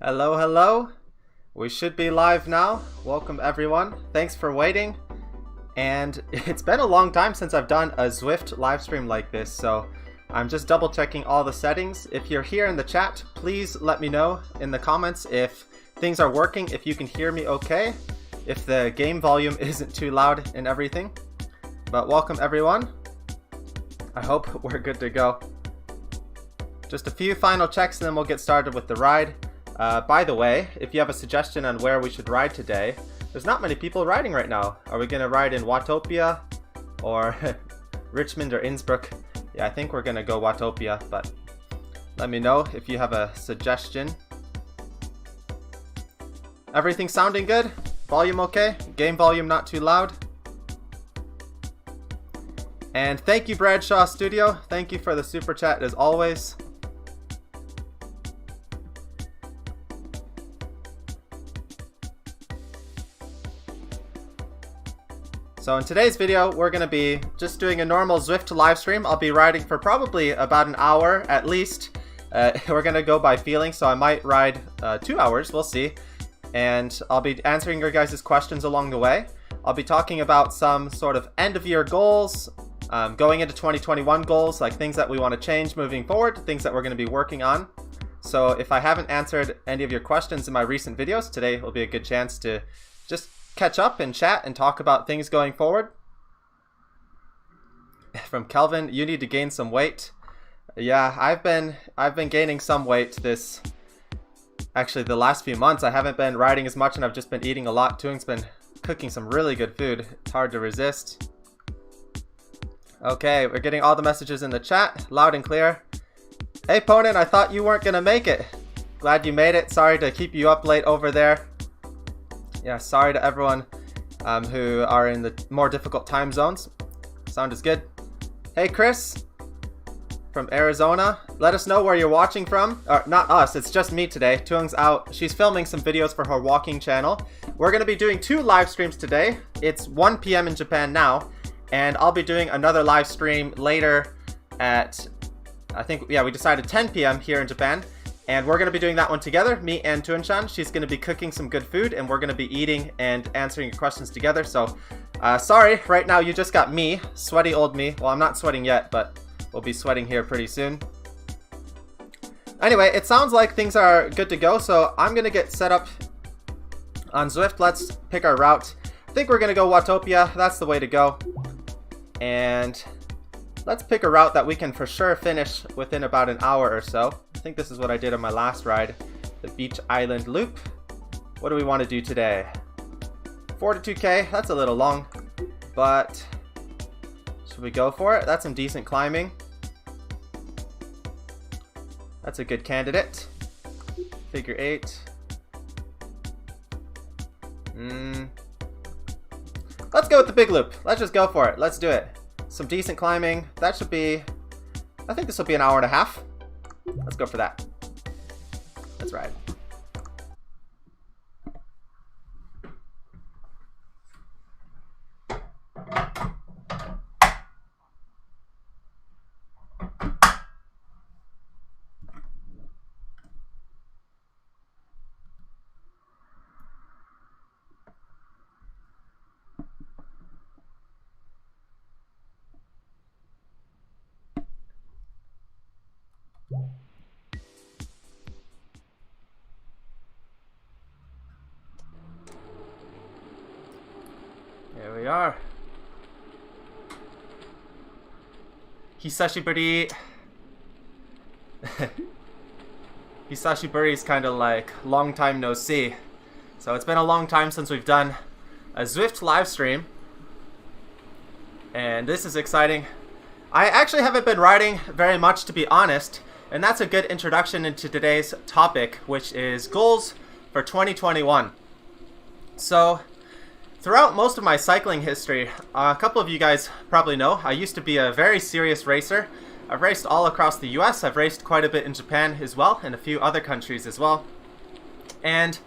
Hello, hello. We should be live now. Welcome everyone. Thanks for waiting. And it's been a long time since I've done a ZWIFT live stream like this, so I'm just double checking all the settings. If you're here in the chat, please let me know in the comments if things are working, if you can hear me okay, if the game volume isn't too loud and everything. But welcome everyone. I hope we're good to go. Just a few final checks and then we'll get started with the ride. By the way, if you have a suggestion on where we should ride today, there's not many people riding right now. Are we going to ride in Watopia or Richmond or Innsbruck? Yeah, I think we're going to go Watopia, but let me know if you have a suggestion. Everything sounding good? Volume okay? Game volume not too loud? And thank you, Bradshaw Studio. Thank you for the super chat as always. So in today's video, we're going to be just doing a normal ZWIFT live stream. I'll be riding for probably about an hour at least. We're going to go by feeling, so I might ride 2 hours, we'll see. And I'll be answering your guys' questions along the way. I'll be talking about some sort of end of year goals, going into 2021 goals, like things that we want to change moving forward, things that we're going to be working on. So if I haven't answered any of your questions in my recent videos, today will be a good chance to just catch up and chat and talk about things going forward. From Kelvin, you need to gain some weight. Yeah, I've been gaining some weight actually the last few months. I haven't been riding as much and I've just been eating a lot. Tuing's been cooking some really good food. It's hard to resist. Okay, we're getting all the messages in the chat, loud and clear. Hey Ponin, I thought you weren't gonna make it. Glad you made it. Sorry to keep you up late over there. Yeah, sorry to everyone who are in the more difficult time zones. Sound is good. Hey Chris from Arizona, let us know where you're watching from. Or not us, it's just me today. Tuong's out. She's filming some videos for her walking channel. We're going to be doing 2 live streams today. It's 1 p.m. in Japan now, and I'll be doing another live stream later at, I think, yeah, we decided 10 p.m. here in Japan. And we're going to be doing that one together, me and Tuan-chan. She's going to be cooking some good food, and we're going to be eating and answering your questions together. So, sorry, right now you just got me, sweaty old me. Well, I'm not sweating yet, but we'll be sweating here pretty soon. Anyway, it sounds like things are good to go, so I'm going to get set up on ZWIFT. Let's pick our route. I think we're going to go Watopia. That's the way to go. And let's pick a route that we can for sure finish within about an hour or so. I think this is what I did on my last ride, the Beach Island Loop. What do we want to do today? 42K, that's a little long, but should we go for it? That's some decent climbing. That's a good candidate. Figure 8. Let's go with the big loop. Let's just go for it. Let's do it. Some decent climbing. That should be, I think this will be an hour and a half. Let's go for that. Let's ride. Here we are. Hisashiburi. Hisashiburi is kind of like long time no see. So it's been a long time since we've done a ZWIFT live stream. And this is exciting. I actually haven't been riding very much, to be honest. And that's a good introduction into today's topic, which is goals for 2021. So, throughout most of my cycling history, a couple of you guys probably know, I used to be a very serious racer. I've raced all across the US, I've raced quite a bit in Japan as well, and a few other countries as well. And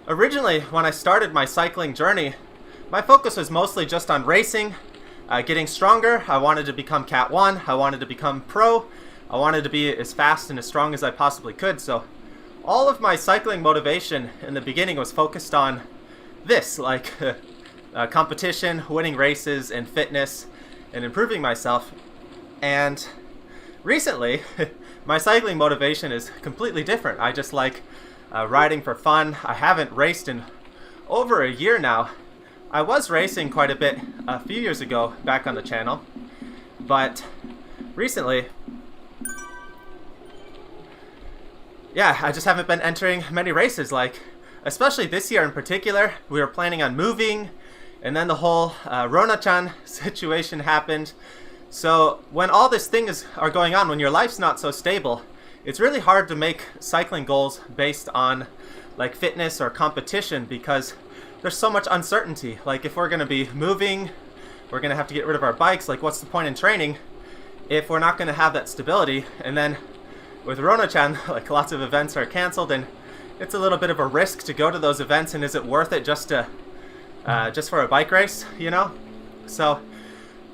originally, when I started my cycling journey, my focus was mostly just on racing, getting stronger. I wanted to become Cat 1, I wanted to become pro, I wanted to be as fast and as strong as I possibly could. So all of my cycling motivation in the beginning was focused on this, like competition, winning races, and fitness, and improving myself. And recently, my cycling motivation is completely different. I just like riding for fun. I haven't raced in over a year now. I was racing quite a bit a few years ago back on the channel, but recently, yeah, I just haven't been entering many races, like especially this year in particular. We were planning on moving, and then the whole Rona-chan situation happened. So when all these things are going on, when your life's not so stable, it's really hard to make cycling goals based on like fitness or competition, because there's so much uncertainty. Like if we're going to be moving, we're going to have to get rid of our bikes. Like what's the point in training if we're not going to have that stability? And then with Rona-chan, like lots of events are canceled, and it's a little bit of a risk to go to those events. And is it worth it just for a bike race, you know? So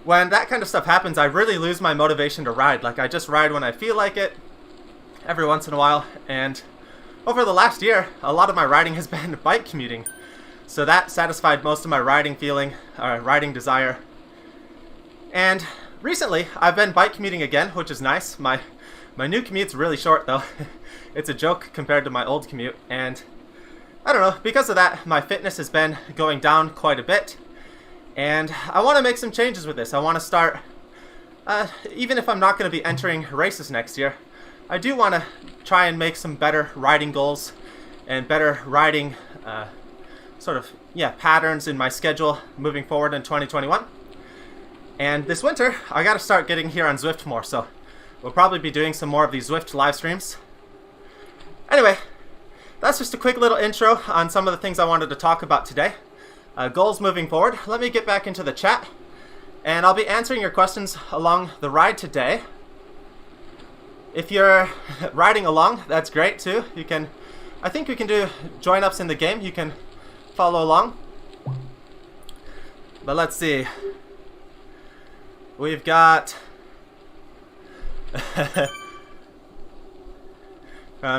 when that kind of stuff happens, I really lose my motivation to ride. Like I just ride when I feel like it, every once in a while. And over the last year, a lot of my riding has been bike commuting. So that satisfied most of my riding desire. And recently, I've been bike commuting again, which is nice. My new commute's really short though. It's a joke compared to my old commute. And I don't know, because of that, my fitness has been going down quite a bit. And I want to make some changes with this. I want to start, even if I'm not going to be entering races next year, I do want to try and make some better riding goals and better riding patterns in my schedule moving forward in 2021. And this winter, I got to start getting here on ZWIFT more, so we'll probably be doing some more of these ZWIFT live streams. Anyway, that's just a quick little intro on some of the things I wanted to talk about today. Goals moving forward. Let me get back into the chat, and I'll be answering your questions along the ride today. If you're riding along, that's great too. I think we can do join-ups in the game. You can follow along. But let's see. We've got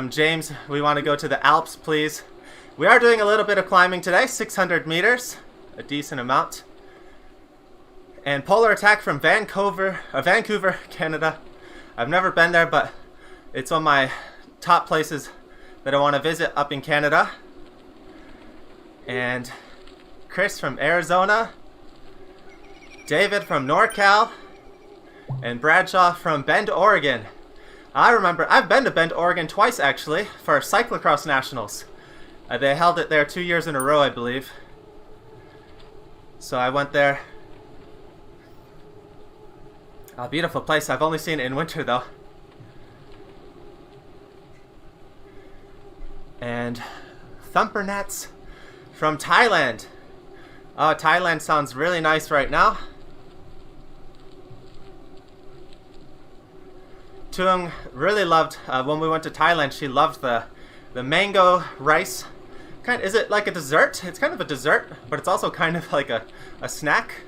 James, we want to go to the Alps, please. We are doing a little bit of climbing today, 600 meters, a decent amount. And Polar Attack from Vancouver, Canada. I've never been there, but it's one of my top places that I want to visit up in Canada. And Chris from Arizona, David from NorCal, and Bradshaw from Bend, Oregon. I remember, I've been to Bend, Oregon twice actually, for Cyclocross Nationals. They held it there 2 years in a row, I believe. So I went there. A beautiful place. I've only seen it in winter though. And Thumpernats from Thailand. Oh, Thailand sounds really nice right now. Tung really loved, when we went to Thailand, she loved the mango rice. Is it like a dessert? It's kind of a dessert, but it's also kind of like a snack.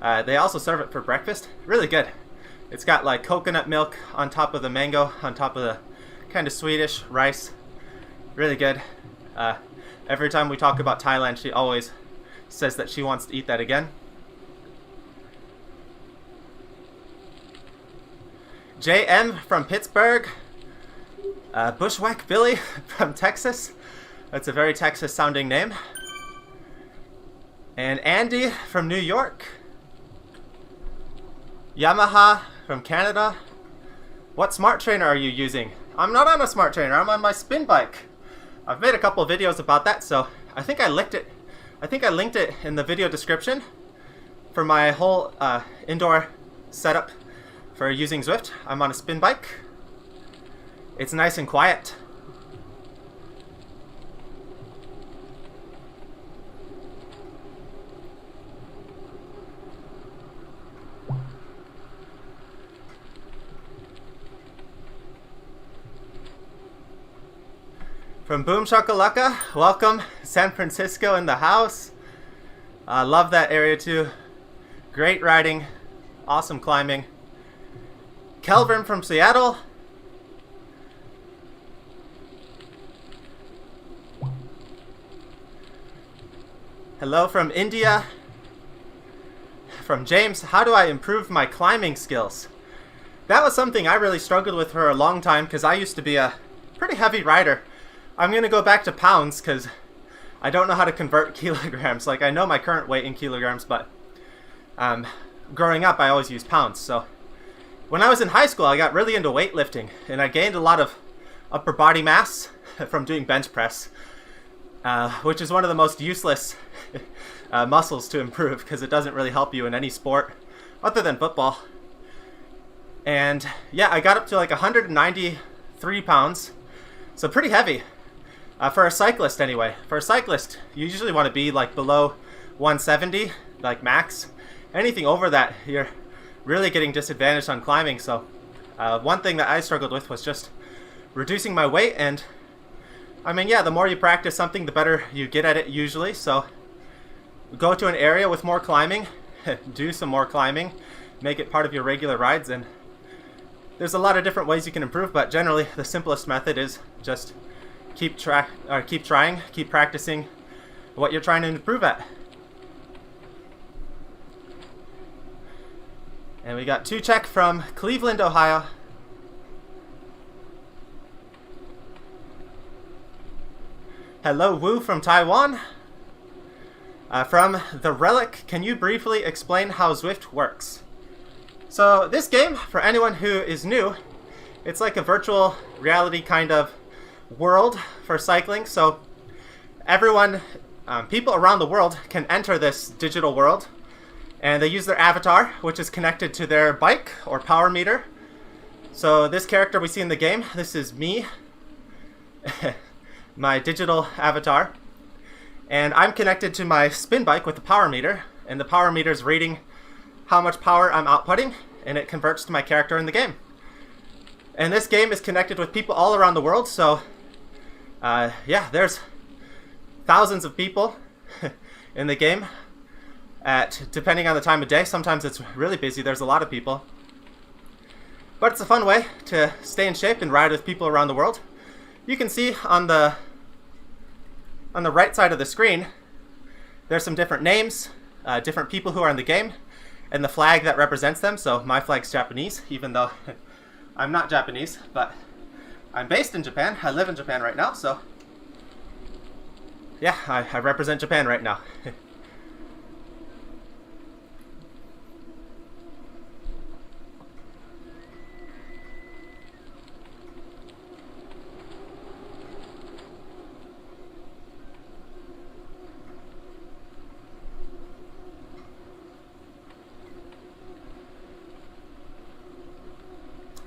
They also serve it for breakfast. Really good. It's got like coconut milk on top of the mango, on top of the kind of Swedish rice. Really good. Every time we talk about Thailand, she always says that she wants to eat that again. JM from Pittsburgh. Bushwhack Billy from Texas. That's a very Texas sounding name. And Andy from New York. Yamaha from Canada. What smart trainer are you using? I'm not on a smart trainer, I'm on my spin bike. I've made a couple videos about that, so I think I linked it in the video description for my whole indoor setup for using ZWIFT. I'm on a spin bike. It's nice and quiet. From Boom Shakalaka, welcome. San Francisco in the house. I love that area too. Great riding, awesome climbing. Kelvin from Seattle. Hello from India. From James, how do I improve my climbing skills? That was something I really struggled with for a long time because I used to be a pretty heavy rider. I'm going to go back to pounds because I don't know how to convert kilograms. Like, I know my current weight in kilograms, but growing up I always used pounds. So when I was in high school, I got really into weightlifting and I gained a lot of upper body mass from doing bench press, which is one of the most useless muscles to improve because it doesn't really help you in any sport other than football. And yeah, I got up to like 193 pounds, so pretty heavy for a cyclist anyway. For a cyclist, you usually want to be like below 170, like max. Anything over that, you're really getting disadvantaged on climbing. So one thing that I struggled with was just reducing my weight. And I mean, yeah, the more you practice something, the better you get at it usually. So go to an area with more climbing, do some more climbing, make it part of your regular rides. And there's a lot of different ways you can improve, but generally the simplest method is just keep trying, keep practicing what you're trying to improve at. And we got 2 check from Cleveland, Ohio. Hello, Wu from Taiwan. From The Relic, can you briefly explain how ZWIFT works? So this game, for anyone who is new, it's like a virtual reality kind of world for cycling. So everyone, people around the world can enter this digital world, and they use their avatar, which is connected to their bike or power meter. So this character we see in the game, this is me, my digital avatar, and I'm connected to my spin bike with the power meter, and the power meter is reading how much power I'm outputting, and it converts to my character in the game. And this game is connected with people all around the world, so yeah, there's thousands of people in the game depending on the time of day. Sometimes it's really busy, there's a lot of people. But it's a fun way to stay in shape and ride with people around the world. You can see on the right side of the screen, there's some different names, different people who are in the game, and the flag that represents them. So my flag's Japanese, even though I'm not Japanese, but I'm based in Japan. I live in Japan right now, so yeah, I represent Japan right now.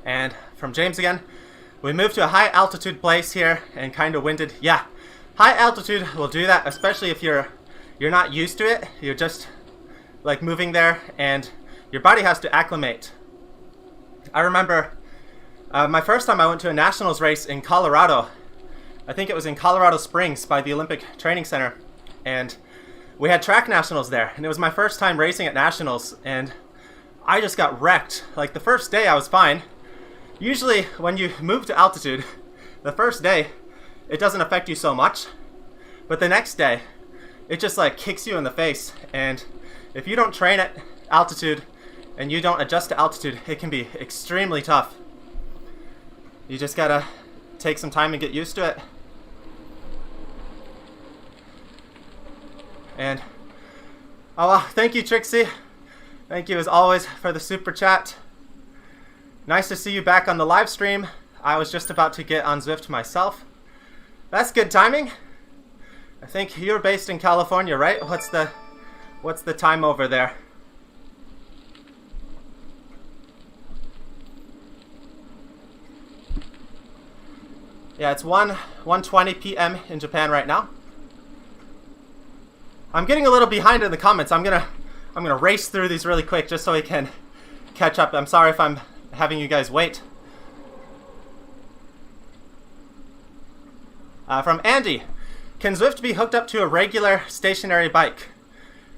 And from James again, we moved to a high altitude place here and kind of winded. Yeah, high altitude will do that, especially if you're not used to it. You're just like moving there and your body has to acclimate. I remember my first time I went to a nationals race in Colorado. I think it was in Colorado Springs by the Olympic Training Center, and we had track nationals there, and it was my first time racing at nationals, and I just got wrecked. Like the first day I was fine. Usually when you move to altitude, the first day, it doesn't affect you so much. But the next day, it just like kicks you in the face. And if you don't train at altitude and you don't adjust to altitude, it can be extremely tough. You just gotta take some time and get used to it. And, oh well, thank you, Trixie. Thank you as always for the super chat. Nice to see you back on the live stream. I was just about to get on ZWIFT myself. That's good timing. I think you're based in California, right? What's the time over there? Yeah, it's 1:20 p.m. in Japan right now. I'm getting a little behind in the comments. I'm gonna race through these really quick just so we can catch up. I'm sorry if I'm having you guys wait. From Andy, can ZWIFT be hooked up to a regular stationary bike?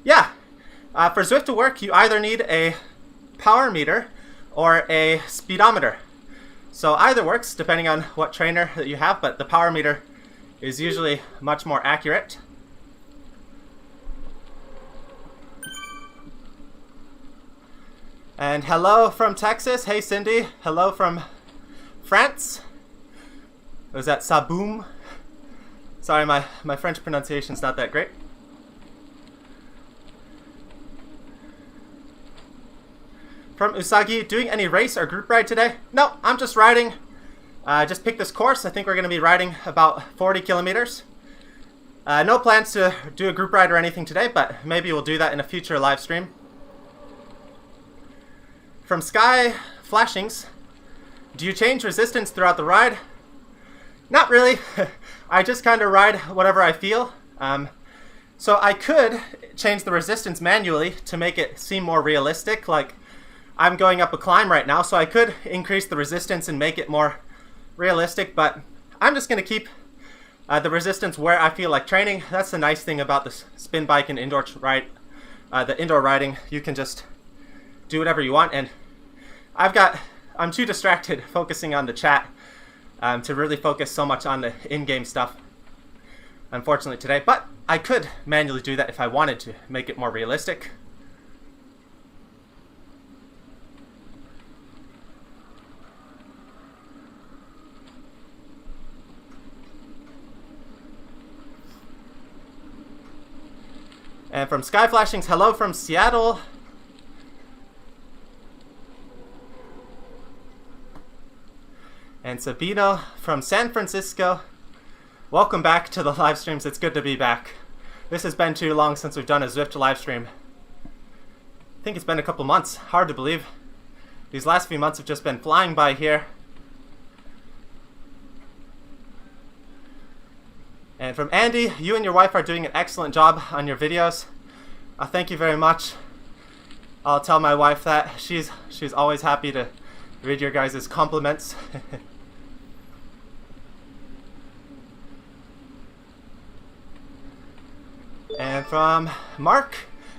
Yeah, for ZWIFT to work, you either need a power meter or a speedometer. So either works depending on what trainer that you have, but the power meter is usually much more accurate. And hello from Texas. Hey, Cindy. Hello from France. Was that Saboom? Sorry, my French pronunciation's not that great. From Usagi, doing any race or group ride today? No, I'm just riding. I just picked this course. I think we're going to be riding about 40 kilometers. No plans to do a group ride or anything today, but maybe we'll do that in a future live stream. From Sky Flashings, do you change resistance throughout the ride? Not really. I just kind of ride whatever I feel. So I could change the resistance manually to make it seem more realistic. Like, I'm going up a climb right now, so I could increase the resistance and make it more realistic, but I'm just going to keep the resistance where I feel like training. That's the nice thing about the spin bike and indoor ride. The indoor riding, you can just do whatever you want, and I'm too distracted focusing on the chat to really focus so much on the in-game stuff, unfortunately, today. But I could manually do that if I wanted to make it more realistic. And from Sky Flashings, hello from Seattle. And Sabino from San Francisco. Welcome back to the live streams. It's good to be back. This has been too long since we've done a ZWIFT live stream. I think it's been a couple months. Hard to believe. These last few months have just been flying by here. And from Andy, you and your wife are doing an excellent job on your videos. Thank you very much. I'll tell my wife that. She's always happy to read your guys' compliments. And from Mark,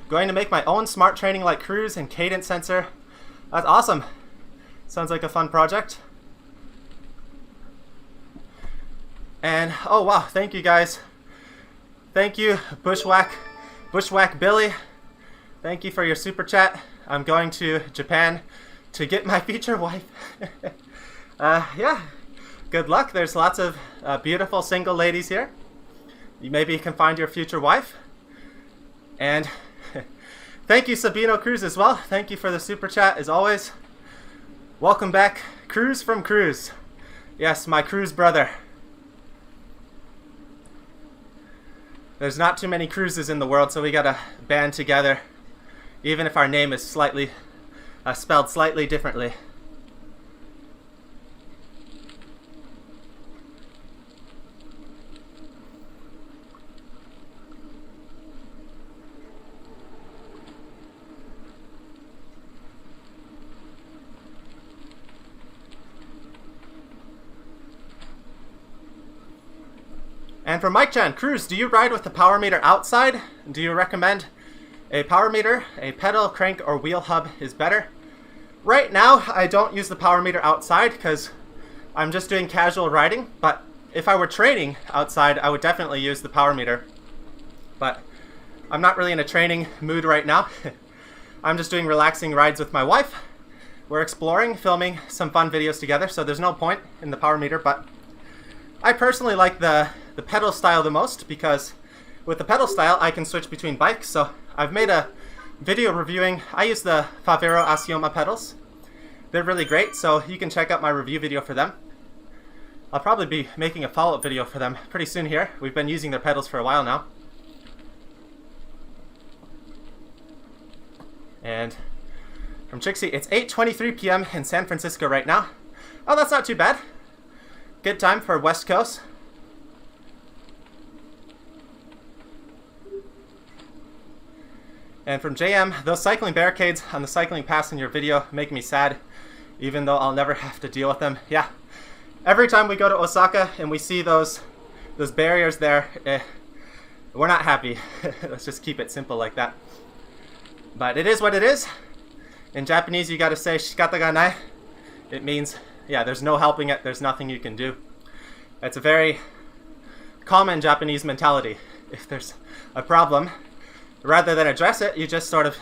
going to make my own smart training like cruise and cadence sensor. That's awesome. Sounds like a fun project. And oh wow, thank you guys. Thank you, Bushwhack Billy. Thank you for your super chat. I'm going to Japan to get my future wife. Yeah, good luck. There's lots of beautiful single ladies here. Maybe you can find your future wife. And thank you, Sabino Cruz, as well. Thank you for the super chat, as always. Welcome back, Cruz from Cruz. Yes, my Cruz brother. There's not too many Cruzes in the world, so we gotta band together, even if our name is slightly spelled slightly differently. And for Mike Chan, Cruz, do you ride with the power meter outside? Do you recommend a power meter, a pedal, crank, or wheel hub is better? Right now, I don't use the power meter outside because I'm just doing casual riding, but if I were training outside, I would definitely use the power meter. But I'm not really in a training mood right now. I'm just doing relaxing rides with my wife. We're exploring, filming some fun videos together, so there's no point in the power meter, but I personally like the pedal style the most because with the pedal style I can switch between bikes. So I've made a video reviewing, I use the Favero Asioma pedals. They're really great, so you can check out my review video for them. I'll probably be making a follow-up video for them pretty soon here. We've been using their pedals for a while now. And from Trixie, it's 8:23 p.m. in San Francisco right now. Oh, that's not too bad. Good time for West Coast. And from JM, those cycling barricades on the cycling pass in your video make me sad, even though I'll never have to deal with them. Yeah, every time we go to Osaka and we see those barriers there, we're not happy. Let's just keep it simple like that. But it is what it is. In Japanese, you gotta say shikata ga nai. It means, yeah, there's no helping it. There's nothing you can do. It's a very common Japanese mentality. If there's a problem, rather than address it, you just sort of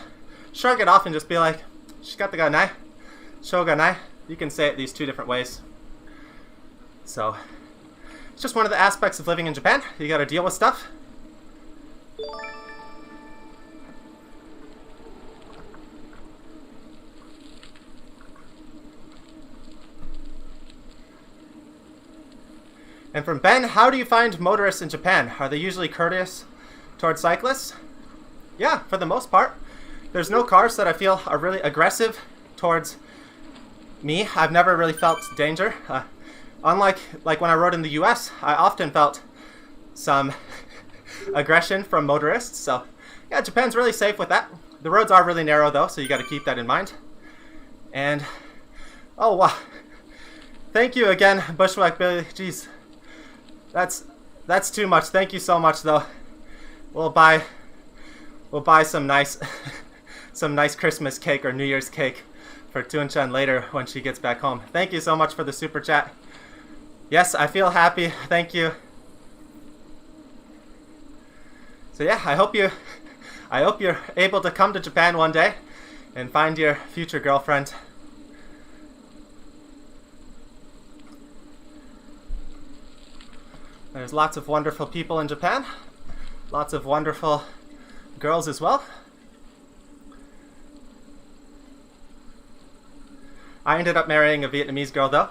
shrug it off and just be like, shikataga shoganai. You can say it these two different ways. So it's just one of the aspects of living in Japan. You gotta deal with stuff. And from Ben, how do you find motorists in Japan? Are they usually courteous towards cyclists? Yeah, for the most part. There's no cars that I feel are really aggressive towards me. I've never really felt danger. Unlike when I rode in the US, I often felt some aggression from motorists. So yeah, Japan's really safe with that. The roads are really narrow though, so you got to keep that in mind. And oh wow, thank you again, Bushwhack Billy. Jeez, that's too much. Thank you so much though. We'll buy some nice some nice Christmas cake or New Year's cake for Tun-chan later when she gets back home. Thank you so much for the super chat. Yes, I feel happy. Thank you. So yeah, I hope you're able to come to Japan one day and find your future girlfriend. There's lots of wonderful people in Japan. Lots of wonderful girls as well. I ended up marrying a Vietnamese girl though.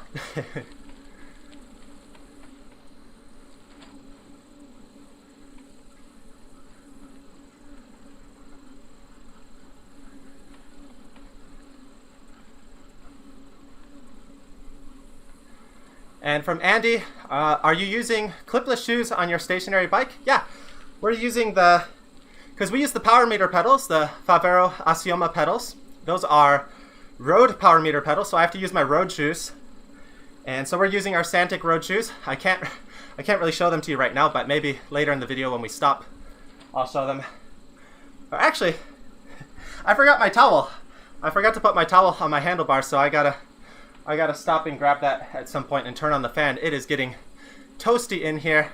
And from Andy, are you using clipless shoes on your stationary bike? Yeah, we're using because we use the power meter pedals, the Favero Asioma pedals. Those are road power meter pedals, so I have to use my road shoes. And so we're using our Santic road shoes. I can't really show them to you right now, but maybe later in the video when we stop, I'll show them. Or actually, I forgot my towel. I forgot to put my towel on my handlebars, so I gotta stop and grab that at some point and turn on the fan. It is getting toasty in here.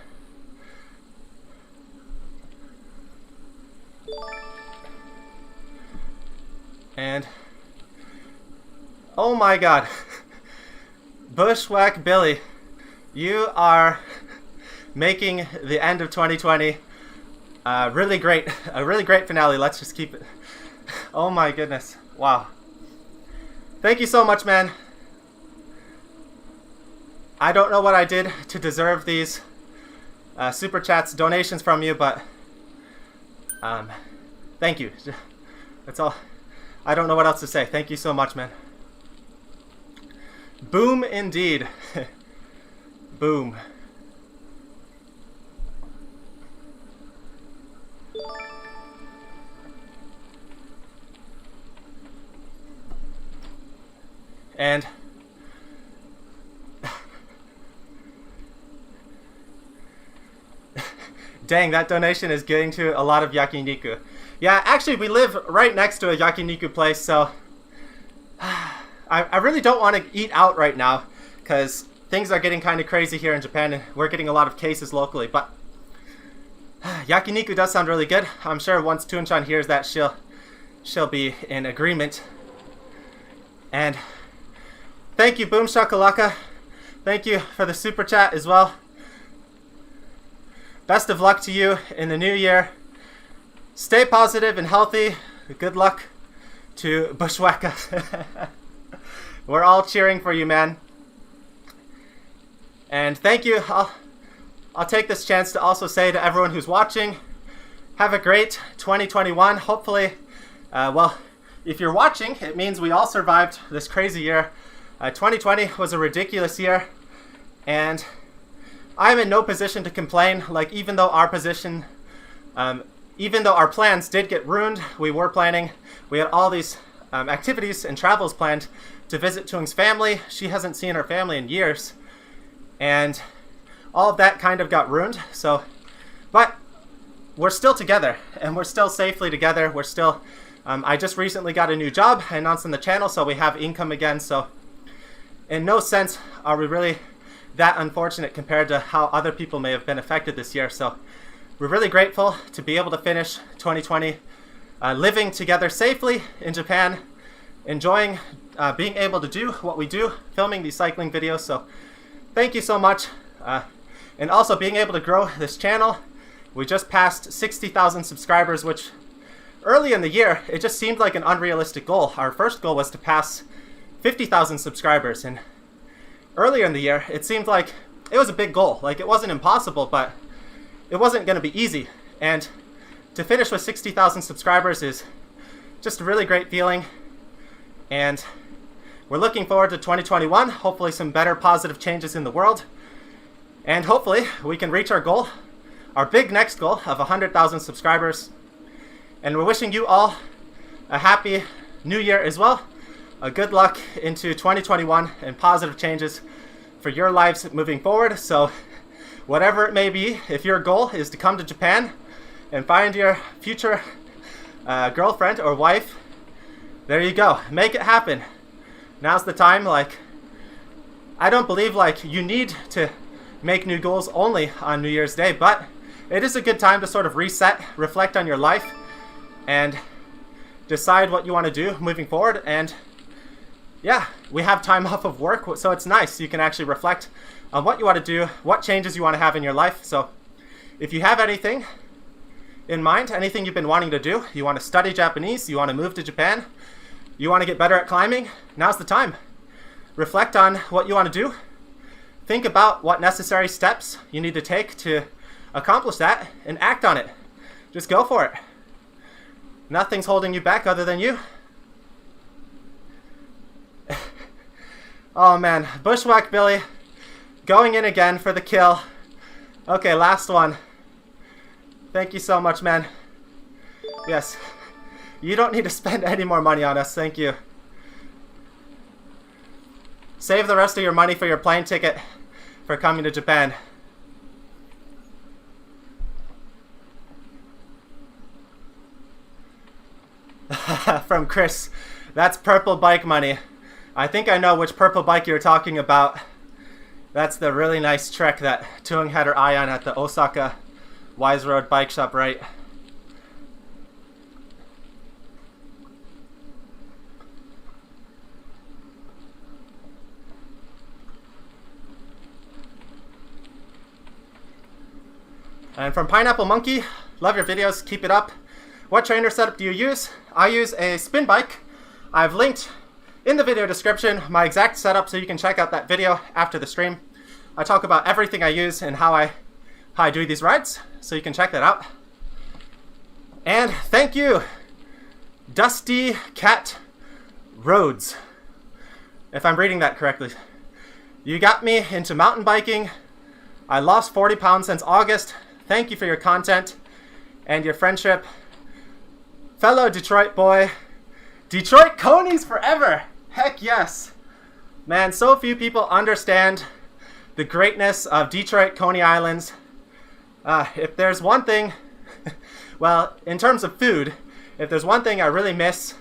And oh my god, Bushwhack Billy, you are making the end of 2020 really great, a really great finale. Let's just keep it. Oh my goodness, wow. Thank you so much, man. I don't know what I did to deserve these super chats, donations from you, but thank you. That's all. I don't know what else to say. Thank you so much, man. Boom indeed. Boom. And dang, that donation is getting to a lot of yakiniku. Yeah, actually we live right next to a yakiniku place, so I really don't want to eat out right now because things are getting kind of crazy here in Japan and we're getting a lot of cases locally, but yakiniku does sound really good. I'm sure once Tun-chan hears that, she'll be in agreement. And thank you, Boom Shakalaka. Thank you for the super chat as well. Best of luck to you in the new year. Stay positive and healthy. Good luck to Bushwacka. We're all cheering for you, man. And thank you. I'll take this chance to also say to everyone who's watching, have a great 2021. Hopefully, well, if you're watching, it means we all survived this crazy year. 2020 was a ridiculous year, and I'm in no position to complain. Like, even though our plans did get ruined, we had all these activities and travels planned to visit Tung's family. She hasn't seen her family in years, and all of that kind of got ruined. So, but we're still together, and we're still safely together. We're still, I just recently got a new job. I announced on the channel, so we have income again. So in no sense are we really that unfortunate compared to how other people may have been affected this year. So we're really grateful to be able to finish 2020 living together safely in Japan. enjoying being able to do what we do, filming these cycling videos. So thank you so much. And also being able to grow this channel. We just passed 60,000 subscribers, which early in the year, it just seemed like an unrealistic goal. Our first goal was to pass 50,000 subscribers. And earlier in the year, it seemed like it was a big goal. Like, it wasn't impossible, but it wasn't going to be easy. And to finish with 60,000 subscribers is just a really great feeling. And we're looking forward to 2021. Hopefully some better positive changes in the world. And hopefully we can reach our goal, our big next goal of 100,000 subscribers. And we're wishing you all a happy new year as well. A good luck into 2021 and positive changes for your lives moving forward. So whatever it may be, if your goal is to come to Japan and find your future girlfriend or wife, there you go. Make it happen. Now's the time. Like, I don't believe like you need to make new goals only on New Year's Day, but it is a good time to sort of reset, reflect on your life, and decide what you want to do moving forward. And yeah, we have time off of work, so it's nice. You can actually reflect on what you want to do, what changes you want to have in your life. So if you have anything in mind, anything you've been wanting to do, you want to study Japanese, you want to move to Japan, you want to get better at climbing, now's the time. Reflect on what you want to do. Think about what necessary steps you need to take to accomplish that and act on it. Just go for it. Nothing's holding you back other than you. Oh man, Bushwhack Billy going in again for the kill. Okay, last one. Thank you so much, man. Yes, you don't need to spend any more money on us, thank you. Save the rest of your money for your plane ticket for coming to Japan. From Chris, that's purple bike money. I think I know which purple bike you're talking about. That's the really nice trek that Tuung had her eye on at the Osaka Wise Road bike shop, right? And from Pineapple Monkey, love your videos, keep it up. What trainer setup do you use? I use a spin bike. I've linked in the video description my exact setup so you can check out that video after the stream. I talk about everything I use and how I do these rides, so you can check that out. And thank you, Dusty Cat Rhodes, if I'm reading that correctly. You got me into mountain biking. I lost 40 pounds since August. Thank you for your content and your friendship. Fellow Detroit boy. Detroit Conies forever! Heck yes! Man, so few people understand the greatness of Detroit Coney Islands. If there's one thing, well, in terms of food, if there's one thing I really miss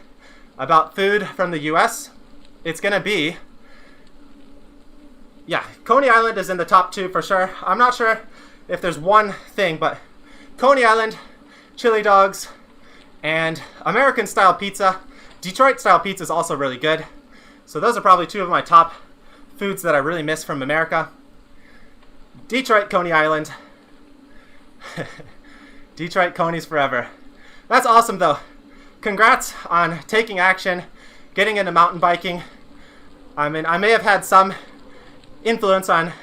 about food from the US, it's gonna be, yeah, Coney Island is in the top 2 for sure. I'm not sure if there's one thing, but Coney Island, chili dogs, and American style pizza. Detroit style pizza is also really good. So those are probably 2 of my top foods that I really miss from America. Detroit, Coney Island. Detroit Conies forever. That's awesome though. Congrats on taking action, getting into mountain biking. I mean, I may have had some influence on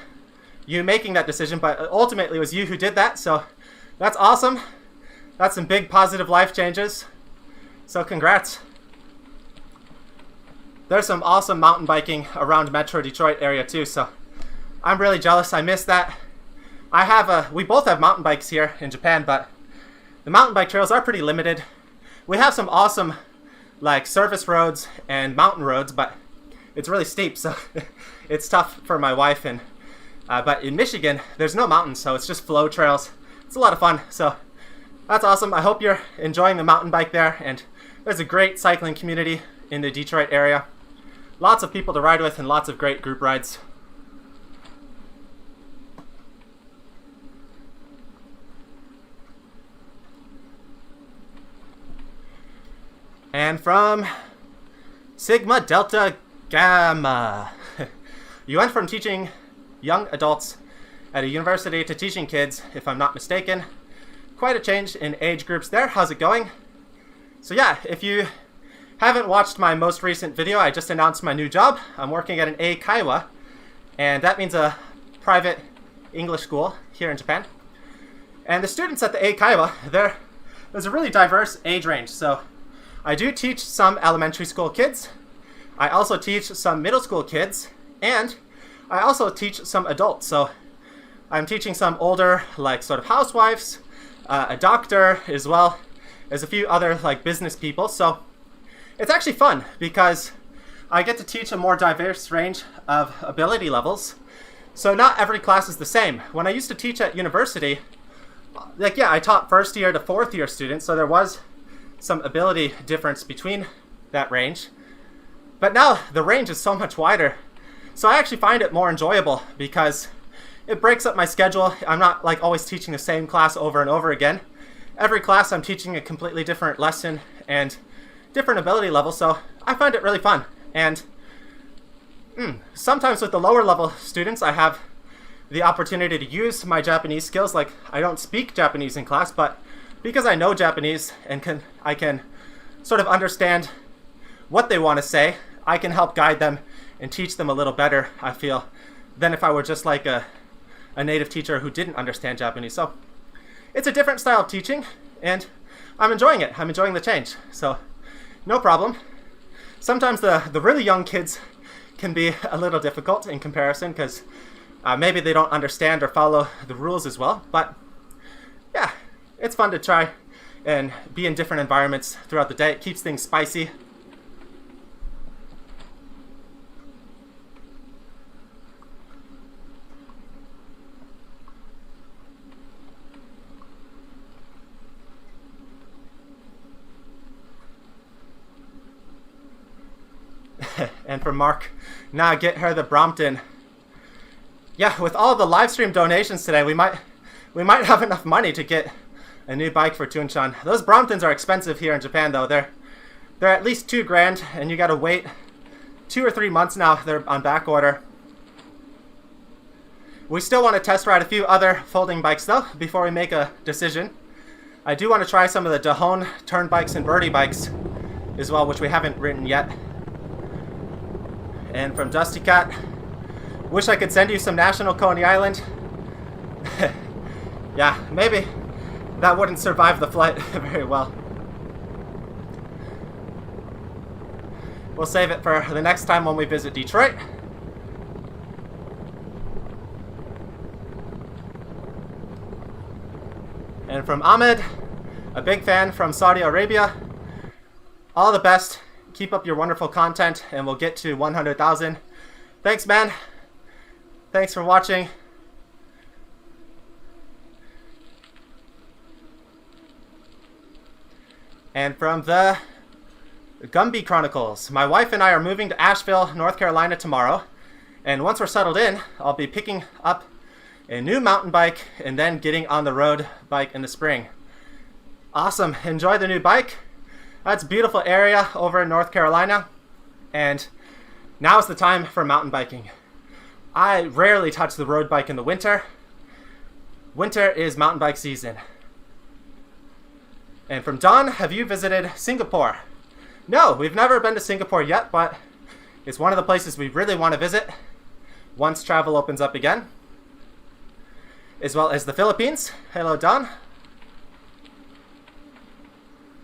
you making that decision, but ultimately it was you who did that, so that's awesome. That's some big positive life changes. So congrats. There's some awesome mountain biking around Metro Detroit area too, so I'm really jealous. I miss that. We both have mountain bikes here in Japan, but the mountain bike trails are pretty limited. We have some awesome like service roads and mountain roads, but it's really steep, so it's tough for my wife. And but in Michigan, there's no mountains, so it's just flow trails. It's a lot of fun, so that's awesome. I hope you're enjoying the mountain bike there, and there's a great cycling community in the Detroit area. Lots of people to ride with and lots of great group rides. And from Sigma Delta Gamma. You went from teaching young adults at a university to teaching kids, if I'm not mistaken. Quite a change in age groups there. How's it going? So yeah, if you haven't watched my most recent video, I just announced my new job. I'm working at an eikaiwa, and that means a private English school here in Japan. And the students at the eikaiwa, there's a really diverse age range. So I do teach some elementary school kids. I also teach some middle school kids, and I also teach some adults. So I'm teaching some older, like sort of housewives, a doctor, as well as a few other like business people. So it's actually fun because I get to teach a more diverse range of ability levels. So not every class is the same. When I used to teach at university, like yeah, I taught first year to fourth year students, so there was some ability difference between that range. But now the range is so much wider. So I actually find it more enjoyable because it breaks up my schedule. I'm not like always teaching the same class over and over again. Every class I'm teaching a completely different lesson and different ability level, so I find it really fun. And sometimes with the lower level students, I have the opportunity to use my Japanese skills. Like I don't speak Japanese in class, but because I know Japanese and I can sort of understand what they want to say, I can help guide them and teach them a little better, I feel, than if I were just like a native teacher who didn't understand Japanese. So it's a different style of teaching, and I'm enjoying it. I'm enjoying the change, so no problem. Sometimes the really young kids can be a little difficult in comparison because maybe they don't understand or follow the rules as well. But yeah, it's fun to try and be in different environments throughout the day. It keeps things spicy. And from Mark, nah, get her the Brompton. Yeah, with all the live stream donations today, we might have enough money to get a new bike for Tunchan. Those Bromptons are expensive here in Japan, though. They're at least $2,000, and you gotta wait 2 or 3 months now. They're on back order. We still want to test ride a few other folding bikes, though, before we make a decision. I do want to try some of the Dahon turn bikes and birdie bikes as well, which we haven't ridden yet. And from Dusty Cat, wish I could send you some National Coney Island. Yeah, maybe that wouldn't survive the flight very well. We'll save it for the next time when we visit Detroit. And from Ahmed, a big fan from Saudi Arabia, all the best. Keep up your wonderful content, and we'll get to 100,000. Thanks, man. Thanks for watching. And from the Gumby Chronicles, my wife and I are moving to Asheville, North Carolina tomorrow. And once we're settled in, I'll be picking up a new mountain bike and then getting on the road bike in the spring. Awesome. Enjoy the new bike. That's a beautiful area over in North Carolina, and now's the time for mountain biking. I rarely touch the road bike in the winter. Winter is mountain bike season. And from Don, have you visited Singapore? No, we've never been to Singapore yet, but it's one of the places we really want to visit once travel opens up again. As well as the Philippines. Hello, Don.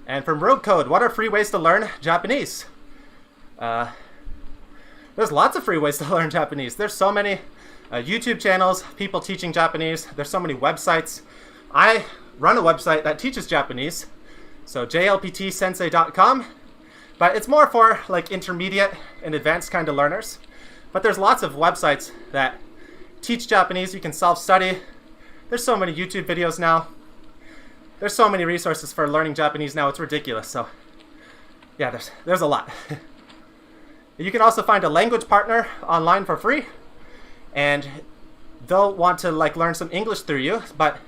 And from Road Code, what are free ways to learn Japanese? There's lots of free ways to learn Japanese. There's so many YouTube channels, people teaching Japanese. There's so many websites. I run a website that teaches Japanese, so jlptsensei.com. But it's more for like intermediate and advanced kind of learners. But there's lots of websites that teach Japanese. You can self-study. There's so many YouTube videos now. There's so many resources for learning Japanese now, it's ridiculous. So yeah, there's a lot. You can also find a language partner online for free, and they'll want to like learn some English through you, but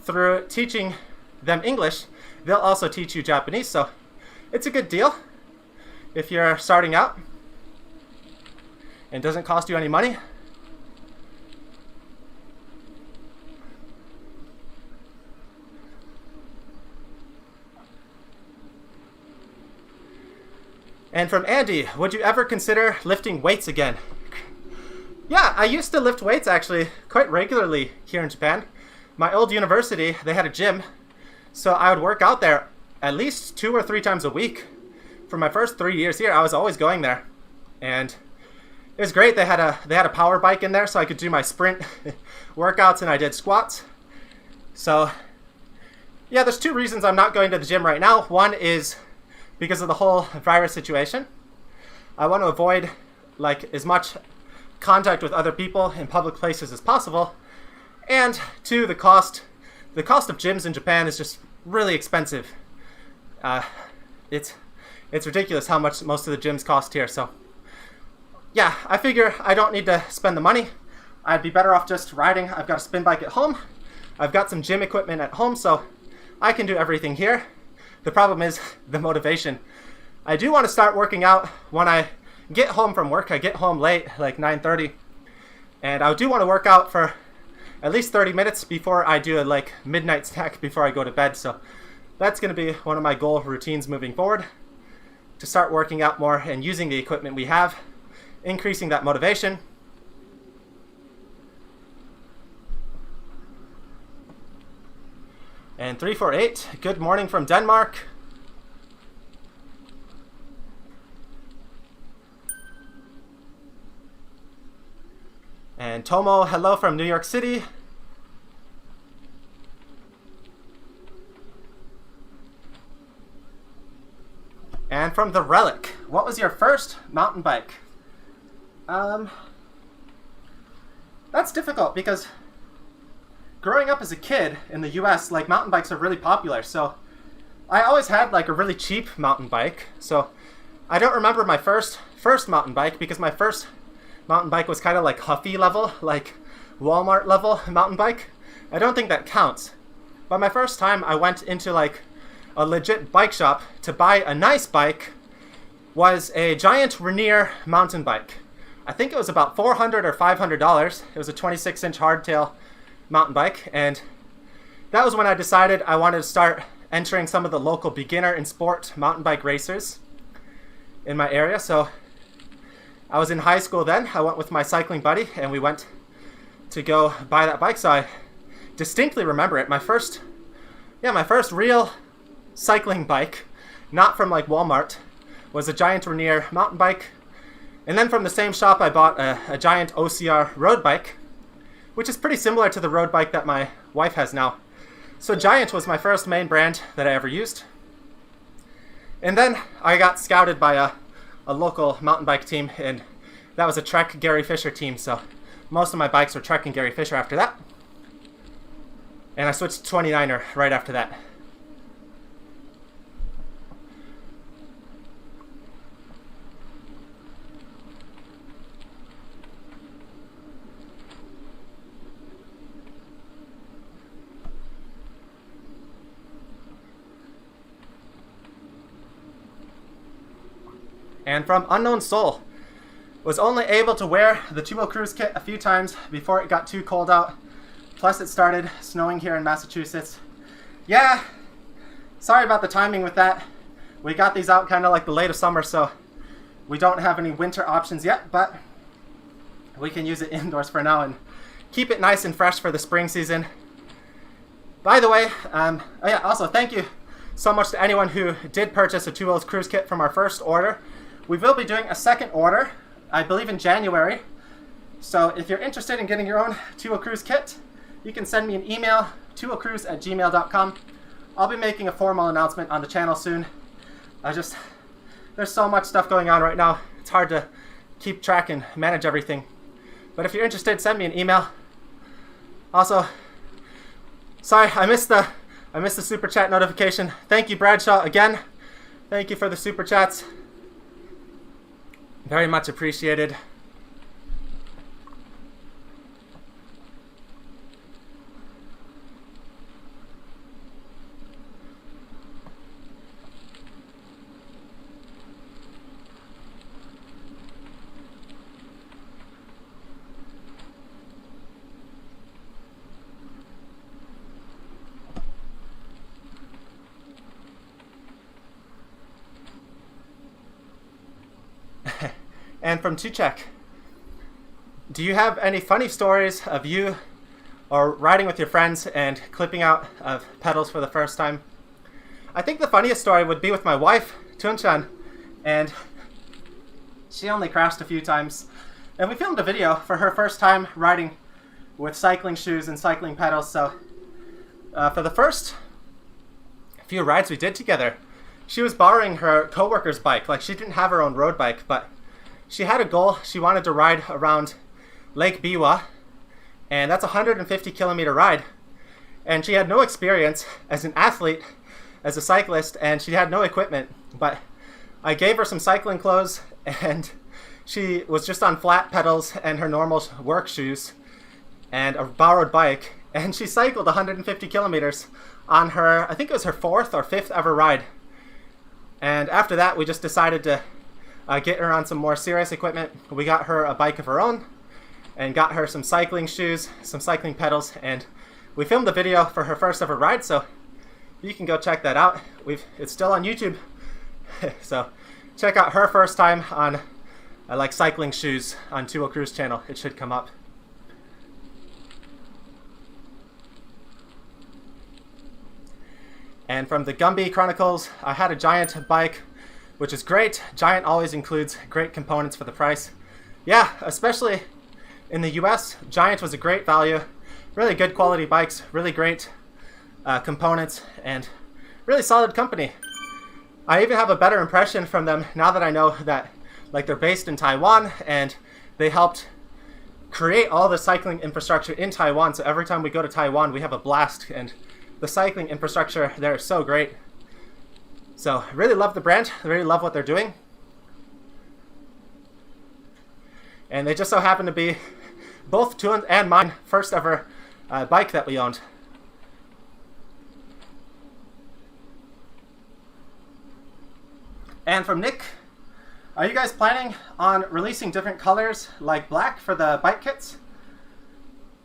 through teaching them English, they'll also teach you Japanese. So it's a good deal. if you're starting out and doesn't cost you any money. And from Andy, would you ever consider lifting weights again? Yeah, I used to lift weights actually quite regularly here in Japan. My old university, they had a gym, so I would work out there at least 2 or 3 times a week. For my first 3 years here, I was always going there, and it was great. They had a power bike in there, so I could do my sprint workouts, and I did squats. So yeah, there's 2 reasons I'm not going to the gym right now. One is because of the whole virus situation. I want to avoid like as much contact with other people in public places as possible. And 2, the cost of gyms in Japan is just really expensive. It's ridiculous how much most of the gyms cost here. So yeah, I figure I don't need to spend the money. I'd be better off just riding. I've got a spin bike at home. I've got some gym equipment at home, so I can do everything here. The problem is the motivation. I do want to start working out when I get home from work. I get home late, like 9:30, and I do want to work out for at least 30 minutes before I do a like midnight snack before I go to bed. So that's going to be one of my goal routines moving forward, to start working out more and using the equipment we have, increasing that motivation. And 348, good morning from Denmark. And Tomo, hello from New York City. And from The Relic, what was your first mountain bike? That's difficult because growing up as a kid in the US, like mountain bikes are really popular. So I always had like a really cheap mountain bike. So I don't remember my first mountain bike, because my first mountain bike was kind of like Huffy level, like Walmart level mountain bike. I don't think that counts. But my first time I went into like a legit bike shop to buy a nice bike was a Giant Rainier mountain bike. I think it was about $400 or $500. It was a 26-inch hardtail mountain bike, and that was when I decided I wanted to start entering some of the local beginner and sport mountain bike racers in my area. So I was in high school then. I went with my cycling buddy and we went to go buy that bike. So I distinctly remember it. My first real cycling bike, not from like Walmart, was a Giant Rainier mountain bike. And then from the same shop I bought a Giant OCR road bike, which is pretty similar to the road bike that my wife has now. So Giant was my first main brand that I ever used. And then I got scouted by a local mountain bike team, and that was a Trek Gary Fisher team. So most of my bikes were Trek and Gary Fisher after that. And I switched to 29er right after that. And from Unknown Soul, was only able to wear the 2-wheel cruise kit a few times before it got too cold out. Plus it started snowing here in Massachusetts. Yeah, sorry about the timing with that. We got these out kind of like the late of summer, so we don't have any winter options yet, but we can use it indoors for now and keep it nice and fresh for the spring season. By the way, also thank you so much to anyone who did purchase a 2-wheel cruise kit from our first order. We will be doing a second order, I believe in January. So if you're interested in getting your own 2-wheel cruise kit, you can send me an email, 2wheelcruise@gmail.com. I'll be making a formal announcement on the channel soon. There's so much stuff going on right now. It's hard to keep track and manage everything. But if you're interested, send me an email. Also, sorry, I missed the super chat notification. Thank you, Bradshaw, again. Thank you for the super chats. Very much appreciated. And from Tuchek, do you have any funny stories of you or riding with your friends and clipping out of pedals for the first time? I think the funniest story would be with my wife, Tunchan, and she only crashed a few times. And we filmed a video for her first time riding with cycling shoes and cycling pedals. So for the first few rides we did together, she was borrowing her coworker's bike. Like, she didn't have her own road bike, but she had a goal. She wanted to ride around Lake Biwa, and that's a 150-kilometer ride. And she had no experience as an athlete, as a cyclist, and she had no equipment. But I gave her some cycling clothes, and she was just on flat pedals and her normal work shoes and a borrowed bike, and she cycled 150 kilometers on her, I think it was her 4th or 5th ever ride. And after that, we just decided to get her on some more serious equipment. We got her a bike of her own and got her some cycling shoes, some cycling pedals, and we filmed the video for her first ever ride, so you can go check that out. It's still on YouTube. So check out her first time on like cycling shoes on Tuo Crew's channel. It should come up. And from the Gumby Chronicles, I had a Giant bike, which is great. Giant always includes great components for the price. Yeah, especially in the US, Giant was a great value. Really good quality bikes, really great components, and really solid company. I even have a better impression from them now that I know that like they're based in Taiwan, and they helped create all the cycling infrastructure in Taiwan. So every time we go to Taiwan, we have a blast, and the cycling infrastructure there is so great. So really love the brand, really love what they're doing. And they just so happen to be both Tuan's and mine first ever bike that we owned. And from Nick, are you guys planning on releasing different colors like black for the bike kits?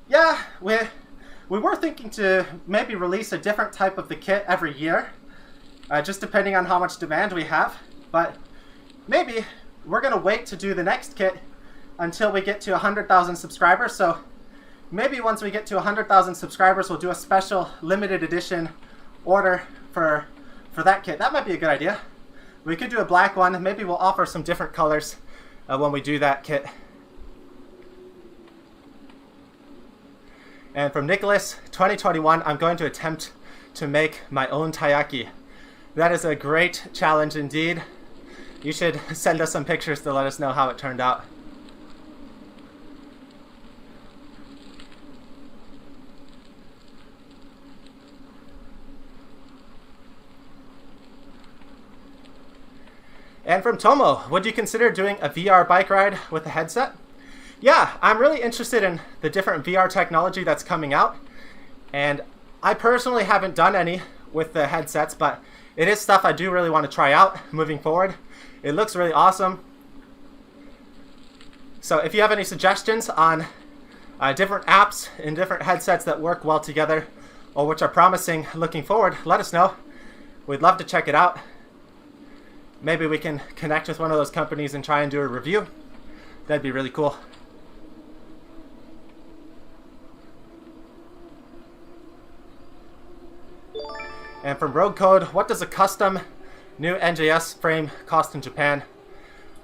Yeah, we were thinking to maybe release a different type of the kit every year, just depending on how much demand we have. But maybe we're going to wait to do the next kit until we get to 100,000 subscribers. So maybe once we get to 100,000 subscribers, we'll do a special limited edition order for that kit. That might be a good idea. We could do a black one. Maybe we'll offer some different colors when we do that kit. And from Nicholas, 2021, I'm going to attempt to make my own taiyaki. That is a great challenge indeed. You should send us some pictures to let us know how it turned out. And from Tomo, would you consider doing a VR bike ride with a headset? Yeah, I'm really interested in the different VR technology that's coming out. And I personally haven't done any with the headsets, but it is stuff I do really want to try out moving forward. It looks really awesome. So if you have any suggestions on different apps and different headsets that work well together, or which are promising looking forward, let us know. We'd love to check it out. Maybe we can connect with one of those companies and try and do a review. That'd be really cool. And from Road Code, what does a custom new NJS frame cost in Japan?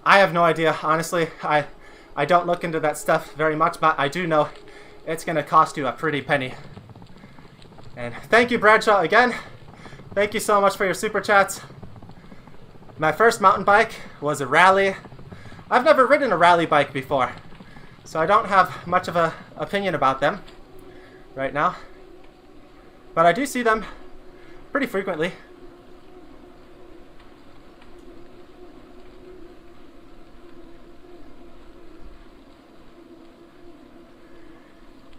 I have no idea, honestly. I don't look into that stuff very much, but I do know it's going to cost you a pretty penny. And thank you, Bradshaw, again. Thank you so much for your super chats. My first mountain bike was a rally. I've never ridden a rally bike before, so I don't have much of an opinion about them right now. But I do see them pretty frequently.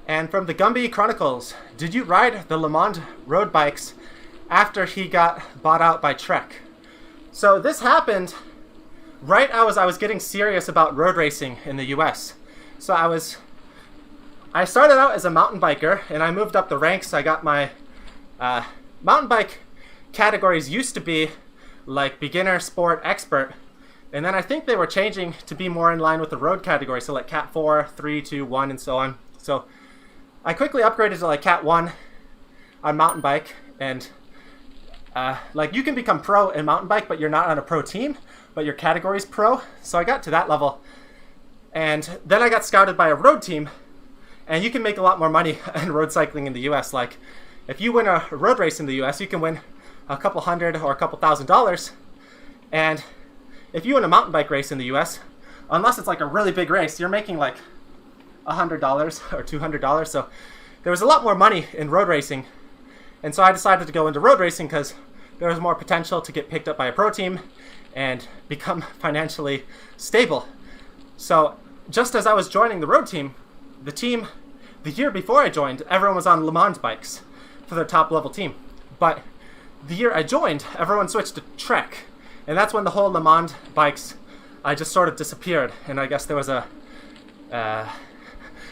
And from the Gumby Chronicles, did you ride the Le Mans road bikes after he got bought out by Trek? So this happened right as I was getting serious about road racing in the US. So I started out as a mountain biker, and I moved up the ranks. I got my mountain bike categories used to be like beginner, sport, expert, And then I think they were changing to be more in line with the road category. So like Cat 4, 3, 2, 1, and so on. So I quickly upgraded to like Cat 1 on mountain bike. And like you can become pro in mountain bike, but you're not on a pro team, but your category is pro. So I got to that level. And then I got scouted by a road team. And you can make a lot more money in road cycling in the US. Like if you win a road race in the US, you can win a couple $100 or a couple $1,000. And if you win a mountain bike race in the US, unless it's like a really big race, you're making like $100 or $200. So there was a lot more money in road racing. And so I decided to go into road racing because there was more potential to get picked up by a pro team and become financially stable. So just as I was joining the road team, the year before I joined, everyone was on Le Mans bikes for their top level team. But the year I joined, everyone switched to Trek. And that's when the whole Le Mans bikes just sort of disappeared. And I guess there was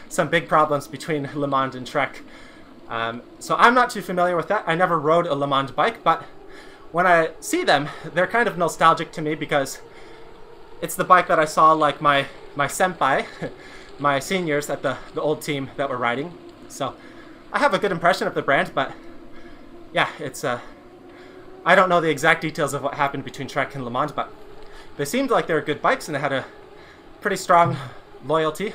some big problems between Le Mans and Trek. So I'm not too familiar with that. I never rode a Le Mans bike, but when I see them, they're kind of nostalgic to me because it's the bike that I saw like my senpai, my seniors at the old team that were riding. So I have a good impression of the brand, but yeah, it's I don't know the exact details of what happened between Trek and Le Mans, but they seemed like they were good bikes and they had a pretty strong loyalty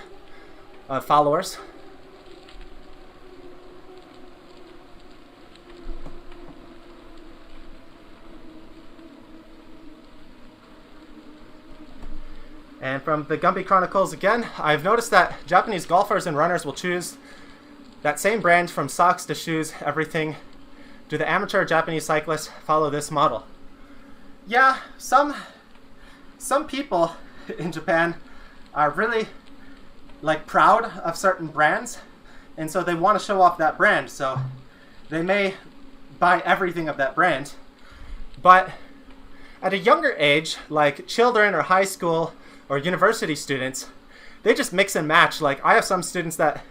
of followers. And from the Gumby Chronicles again, I've noticed that Japanese golfers and runners will choose that same brand from socks to shoes, everything. Do the amateur Japanese cyclists follow this model? Yeah, some people in Japan are really like proud of certain brands, and so they want to show off that brand. So they may buy everything of that brand. But at a younger age, like children or high school or university students, they just mix and match. Like I have some students that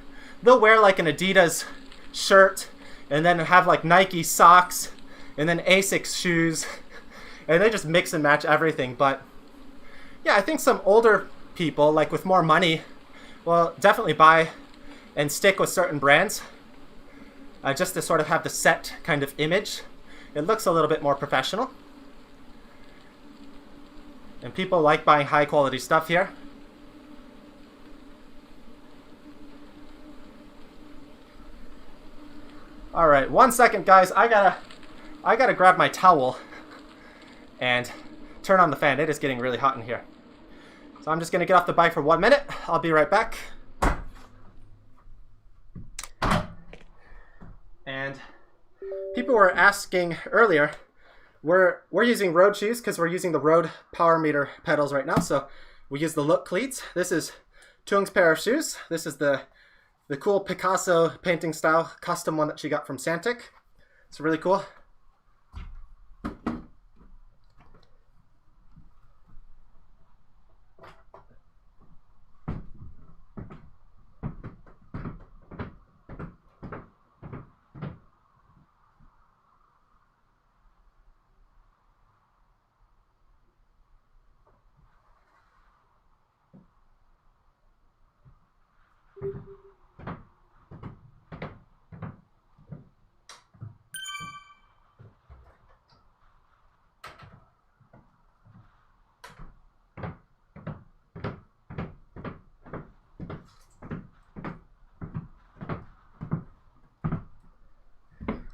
they'll wear like an Adidas shirt and then have like Nike socks and then Asics shoes, and they just mix and match everything. But yeah, I think some older people, like with more money, will definitely buy and stick with certain brands just to sort of have the set kind of image. It looks a little bit more professional. And people like buying high quality stuff here. All right, 1 second, guys. I gotta grab my towel and turn on the fan. It is getting really hot in here. So I'm just gonna get off the bike for 1 minute. I'll be right back. And people were asking earlier, we're using road shoes because we're using the road power meter pedals right now. So we use the Look cleats. This is Tung's pair of shoes. This is the cool Picasso painting style custom one that she got from Santic. It's really cool.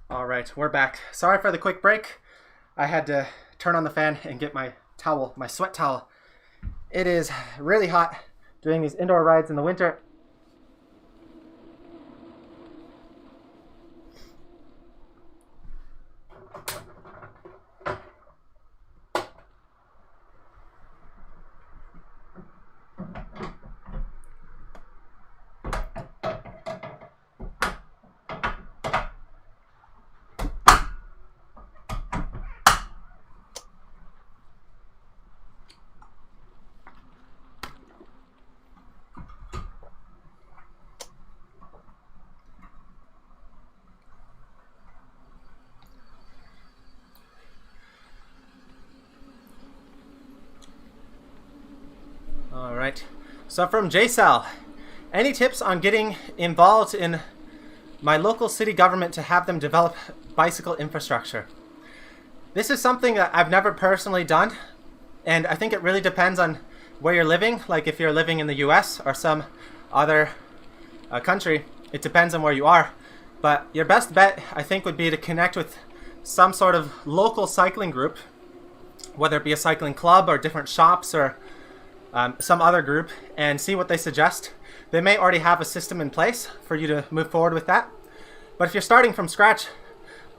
All right, we're back. Sorry for the quick break. I had to turn on the fan and get my towel, my sweat towel. It is really hot doing these indoor rides in the winter. So from JSAL, any tips on getting involved in my local city government to have them develop bicycle infrastructure? This is something that I've never personally done, and I think it really depends on where you're living. Like if you're living in the US or some other country, it depends on where you are. But your best bet, I think, would be to connect with some sort of local cycling group, whether it be a cycling club or different shops or some other group, and see what they suggest. They may already have a system in place for you to move forward with that. But if you're starting from scratch,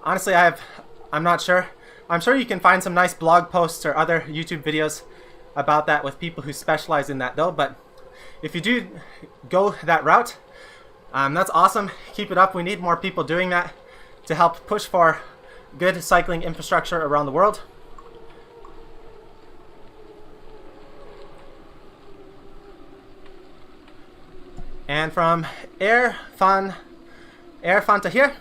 honestly, I'm not sure. I'm sure you can find some nice blog posts or other YouTube videos about that with people who specialize in that though. But if you do go that route, that's awesome. Keep it up. We need more people doing that to help push for good cycling infrastructure around the world. And from Air Fanta here,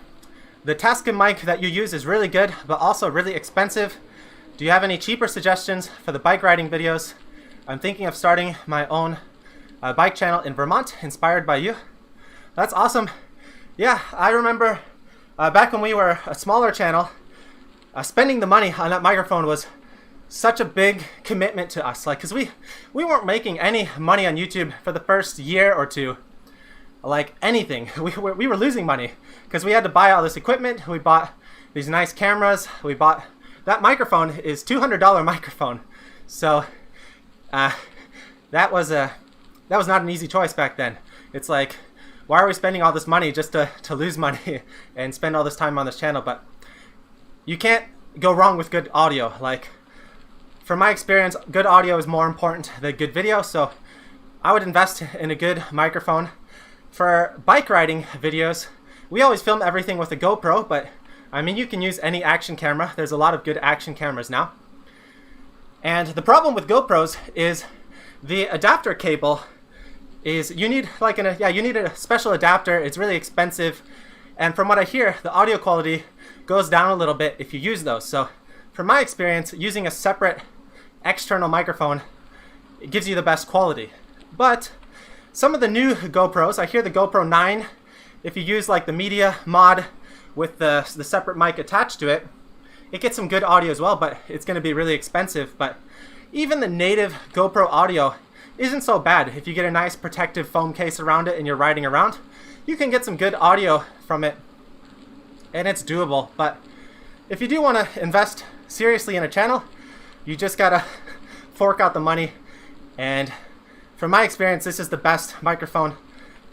the Tascam mic that you use is really good, but also really expensive. Do you have any cheaper suggestions for the bike riding videos? I'm thinking of starting my own bike channel in Vermont, inspired by you. That's awesome. Yeah, I remember back when we were a smaller channel, spending the money on that microphone was such a big commitment to us. Like, cause we weren't making any money on YouTube for the first year or two. Like anything, we were losing money because we had to buy all this equipment. We bought these nice cameras. We bought that microphone is $200 microphone, so that was not an easy choice back then. It's like, why are we spending all this money just to lose money and spend all this time on this channel? But you can't go wrong with good audio. Like, from my experience, good audio is more important than good video. So I would invest in a good microphone. For bike riding videos, we always film everything with a GoPro, but I mean, you can use any action camera. There's a lot of good action cameras now. And the problem with GoPros is the adapter cable is, you need like you need a special adapter. It's really expensive. And from what I hear, the audio quality goes down a little bit if you use those. So from my experience, using a separate external microphone, it gives you the best quality. But some of the new GoPros, I hear the GoPro 9, if you use like the media mod with the separate mic attached to it, it gets some good audio as well, but it's going to be really expensive. But even the native GoPro audio isn't so bad. If you get a nice protective foam case around it and you're riding around, you can get some good audio from it, and it's doable. But if you do want to invest seriously in a channel, you just gotta fork out the money. And from my experience, this is the best microphone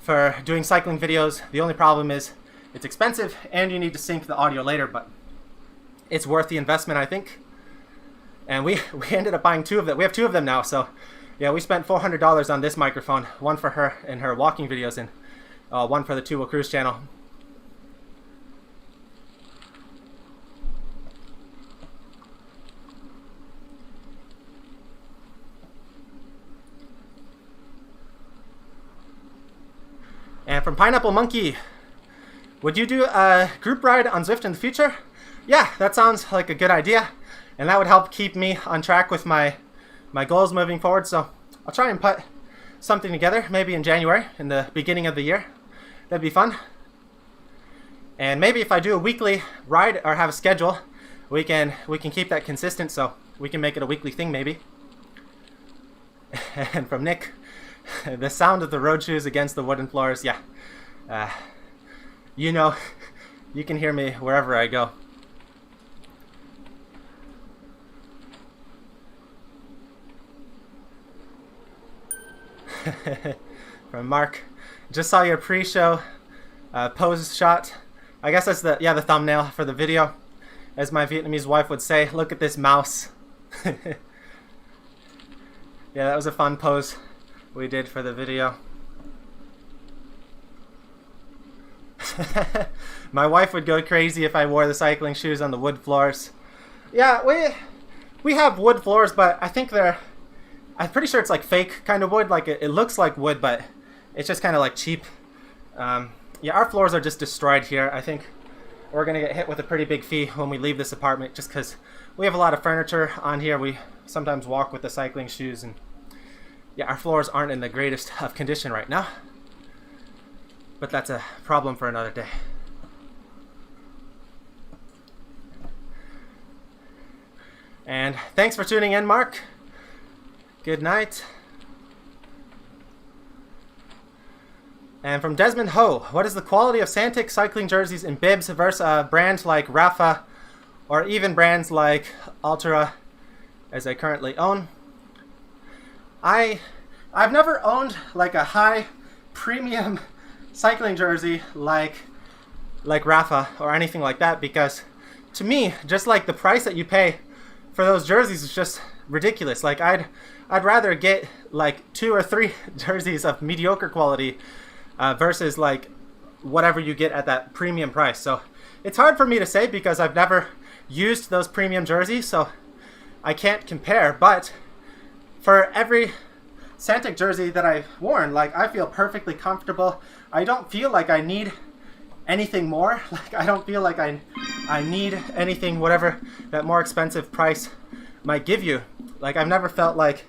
for doing cycling videos. The only problem is it's expensive and you need to sync the audio later, but it's worth the investment, I think. And we ended up buying two of them. We have two of them now, so yeah, we spent $400 on this microphone, one for her and her walking videos, and one for the Two Wheel Cruise channel. And from Pineapple Monkey, would you do a group ride on ZWIFT in the future? Yeah, that sounds like a good idea, and that would help keep me on track with my goals moving forward. So I'll try and put something together, maybe in January, in the beginning of the year. That'd be fun. And maybe if I do a weekly ride or have a schedule, we can keep that consistent, so we can make it a weekly thing maybe. And from Nick, the sound of the road shoes against the wooden floors, yeah. You know, you can hear me wherever I go. From Mark, just saw your pre-show pose shot. I guess that's the thumbnail for the video. As my Vietnamese wife would say, look at this mouse. Yeah, that was a fun pose we did for the video. My wife would go crazy if I wore the cycling shoes on the wood floors. Yeah, we have wood floors, but I think I'm pretty sure it's like fake kind of wood. Like it looks like wood, but it's just kind of like cheap. Yeah, our floors are just destroyed here. I think we're gonna get hit with a pretty big fee when we leave this apartment, just because we have a lot of furniture on here. We sometimes walk with the cycling shoes, and yeah, our floors aren't in the greatest of condition right now. But that's a problem for another day. And thanks for tuning in, Mark. Good night. And from Desmond Ho, what is the quality of Santic cycling jerseys and bibs versus a brand like Rafa or even brands like Ultra as I currently own? I've never owned like a high premium cycling jersey like Rafa or anything like that, because to me, just like the price that you pay for those jerseys is just ridiculous. Like I'd rather get like 2 or 3 jerseys of mediocre quality versus like whatever you get at that premium price. So it's hard for me to say because I've never used those premium jerseys, so I can't compare. But for every Santic jersey that I've worn, like I feel perfectly comfortable. I don't feel like I need anything more. Like I don't feel like I need anything, whatever that more expensive price might give you. Like I've never felt like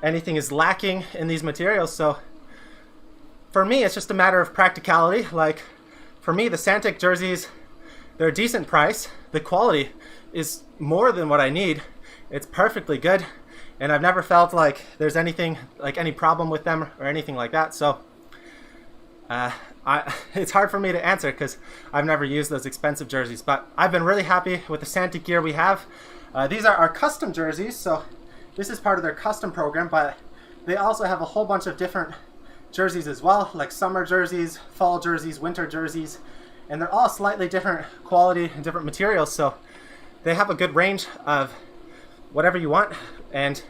anything is lacking in these materials. So for me, it's just a matter of practicality. Like for me, the Santic jerseys, they're a decent price. The quality is more than what I need. It's perfectly good. And I've never felt like there's anything, like any problem with them or anything like that. So it's hard for me to answer because I've never used those expensive jerseys. But I've been really happy with the Santic gear we have. These are our custom jerseys. So this is part of their custom program, but they also have a whole bunch of different jerseys as well, like summer jerseys, fall jerseys, winter jerseys, and they're all slightly different quality and different materials. So they have a good range of whatever you want. And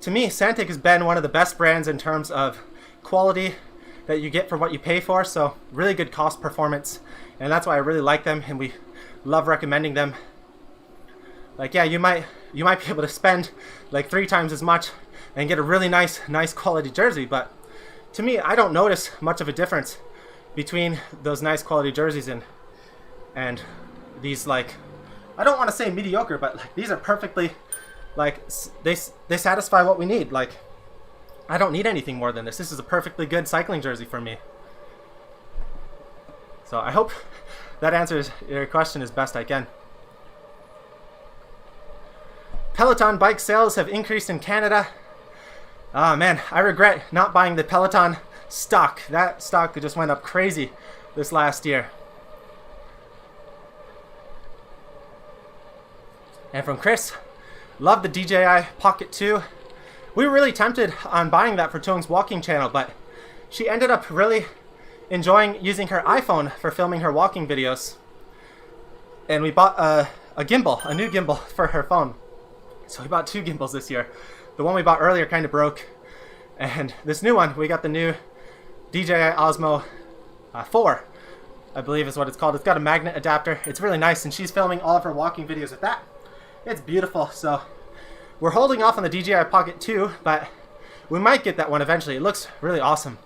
to me, Santic has been one of the best brands in terms of quality that you get for what you pay for. So really good cost performance, and that's why I really like them, and we love recommending them. Like yeah, you might be able to spend like 3 times as much and get a really nice quality jersey, but to me, I don't notice much of a difference between those nice quality jerseys and these, like, I don't want to say mediocre, but like these are perfectly, like they satisfy what we need. Like I don't need anything more than this. This is a perfectly good cycling jersey for me. So I hope that answers your question as best I can. Peloton bike sales have increased in Canada. Oh man, I regret not buying the Peloton stock. That stock just went up crazy this last year. And from Chris, love the DJI Pocket 2. We were really tempted on buying that for Chung's walking channel, but she ended up really enjoying using her iPhone for filming her walking videos. And we bought a gimbal, a new gimbal for her phone. So we bought 2 gimbals this year. The one we bought earlier kind of broke. And this new one, we got the new DJI Osmo 4, I believe is what it's called. It's got a magnet adapter. It's really nice, and she's filming all of her walking videos with that. It's beautiful. So we're holding off on the DJI Pocket 2, but we might get that one eventually. It looks really awesome.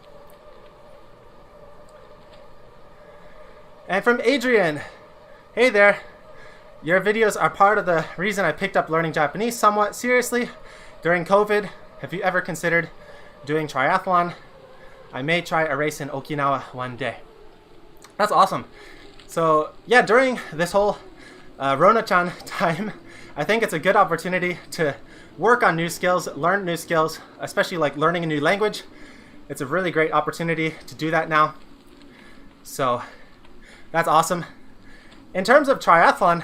And from Adrian, hey there. Your videos are part of the reason I picked up learning Japanese somewhat seriously during COVID. Have you ever considered doing triathlon? I may try a race in Okinawa one day. That's awesome. So yeah, during this whole Rona-chan time, I think it's a good opportunity to work on new skills, learn new skills, especially like learning a new language. It's a really great opportunity to do that now. So that's awesome. In terms of triathlon,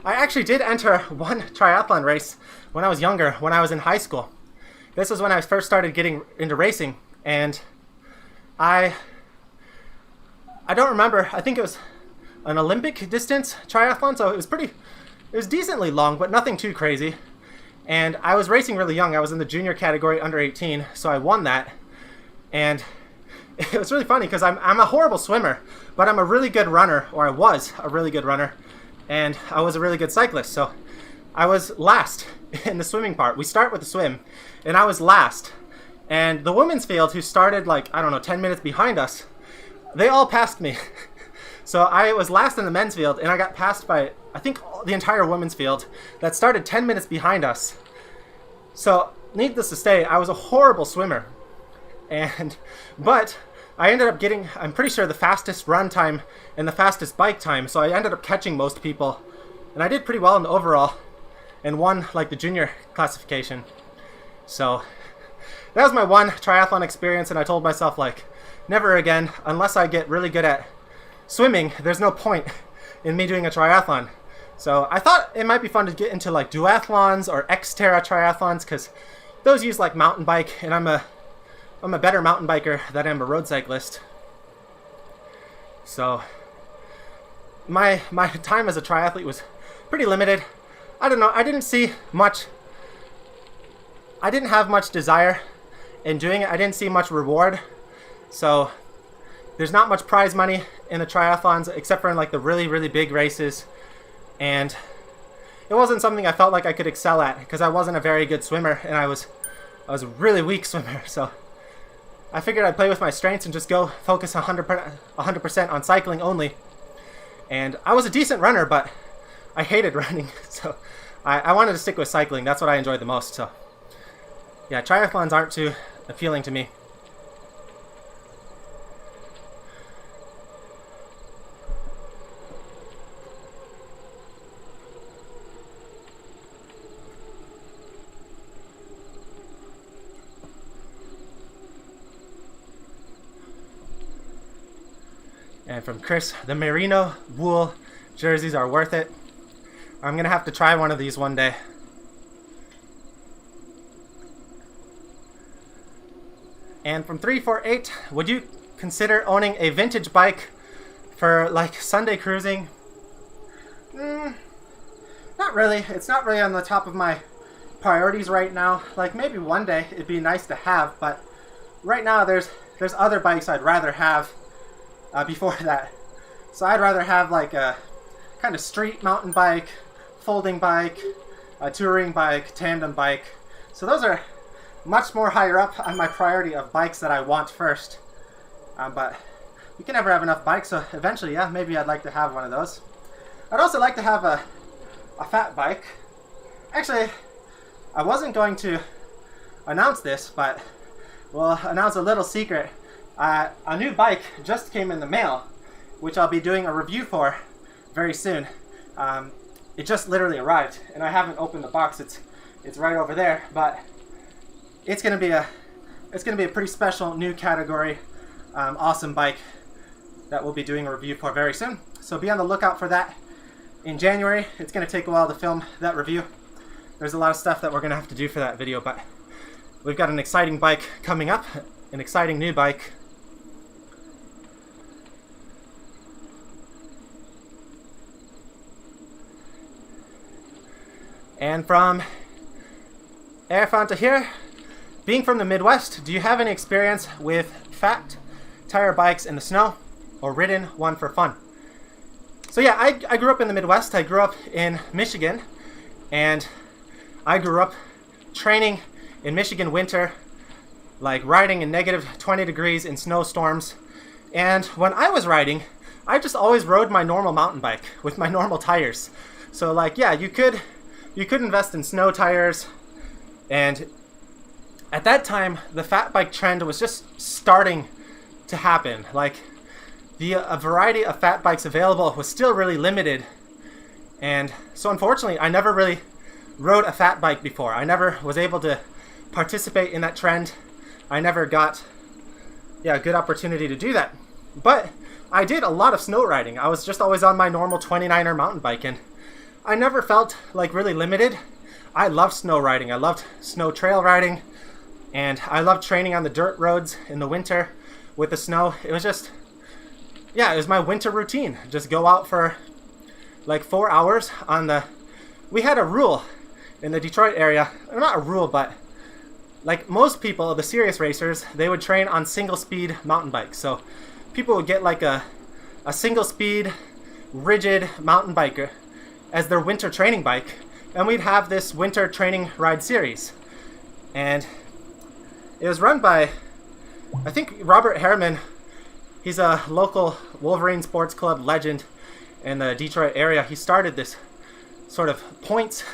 I actually did enter one triathlon race when I was younger, when I was in high school. This was when I first started getting into racing, and I don't remember, I think it was an Olympic distance triathlon, so it was decently long, but nothing too crazy. And I was racing really young. I was in the junior category, under 18, so I won that. And it was really funny because I'm a horrible swimmer, but I'm a really good runner, or I was a really good runner, and I was a really good cyclist. So I was last in the swimming part. We start with the swim, and I was last. And the women's field, who started like, I don't know, 10 minutes behind us, they all passed me. So I was last in the men's field, and I got passed by, I think, the entire women's field that started 10 minutes behind us. So needless to say, I was a horrible swimmer. But I ended up getting, I'm pretty sure, the fastest run time and the fastest bike time. So I ended up catching most people, and I did pretty well in the overall and won like the junior classification. So that was my one triathlon experience, and I told myself, like, never again, unless I get really good at swimming, there's no point in me doing a triathlon. So I thought it might be fun to get into like duathlons or Xterra triathlons, because those use like mountain bike, and I'm a better mountain biker than I'm a road cyclist. So my time as a triathlete was pretty limited. I don't know, I didn't have much desire in doing it. I didn't see much reward. So there's not much prize money in the triathlons except for in like the really, really big races. And it wasn't something I felt like I could excel at, because I wasn't a very good swimmer, and I was a really weak swimmer. So I figured I'd play with my strengths and just go focus 100% on cycling only. And I was a decent runner, but I hated running. So I wanted to stick with cycling. That's what I enjoyed the most. So yeah, triathlons aren't too appealing to me. And from Chris, the merino wool jerseys are worth it. I'm gonna have to try one of these one day. And from 348, would you consider owning a vintage bike for like Sunday cruising? Not really. It's not really on the top of my priorities right now. Like maybe one day it'd be nice to have, but right now there's other bikes I'd rather have before that. So I'd rather have like a kind of street mountain bike, folding bike, a touring bike, tandem bike. So those are much more higher up on my priority of bikes that I want first. But you can never have enough bikes, so eventually, yeah, maybe I'd like to have one of those. I'd also like to have a fat bike. Actually, I wasn't going to announce this, but we'll announce a little secret. A new bike just came in the mail, which I'll be doing a review for very soon. It just literally arrived, and I haven't opened the box. It's right over there, but it's gonna be a pretty special new category, awesome bike that we'll be doing a review for very soon. So be on the lookout for that in January. It's gonna take a while to film that review. There's a lot of stuff that we're gonna have to do for that video, but we've got an exciting bike coming up, an exciting new bike. And from Airfanta here, being from the Midwest, do you have any experience with fat tire bikes in the snow or ridden one for fun? So yeah, I grew up in the Midwest. I grew up in Michigan, and I grew up training in Michigan winter, like riding in negative 20 degrees in snowstorms. And when I was riding, I just always rode my normal mountain bike with my normal tires. So like, yeah, you could invest in snow tires, and at that time the fat bike trend was just starting to happen. Like a variety of fat bikes available was still really limited, and so unfortunately I never really rode a fat bike before. I never was able to participate in that trend. I never got a good opportunity to do that. But I did a lot of snow riding. I was just always on my normal 29er mountain bike, and I never felt like really limited. I loved snow riding. I loved snow trail riding, and I loved training on the dirt roads in the winter with the snow. It was just, it was my winter routine. Just go out for like 4 hours on we had a rule in the Detroit area. Not a rule, but like most people, the serious racers, they would train on single speed mountain bikes. So people would get like a single speed rigid mountain bike as their winter training bike, and we'd have this winter training ride series. And it was run by, I think, Robert Harriman. He's a local Wolverine Sports Club legend in the Detroit area. He started this sort of points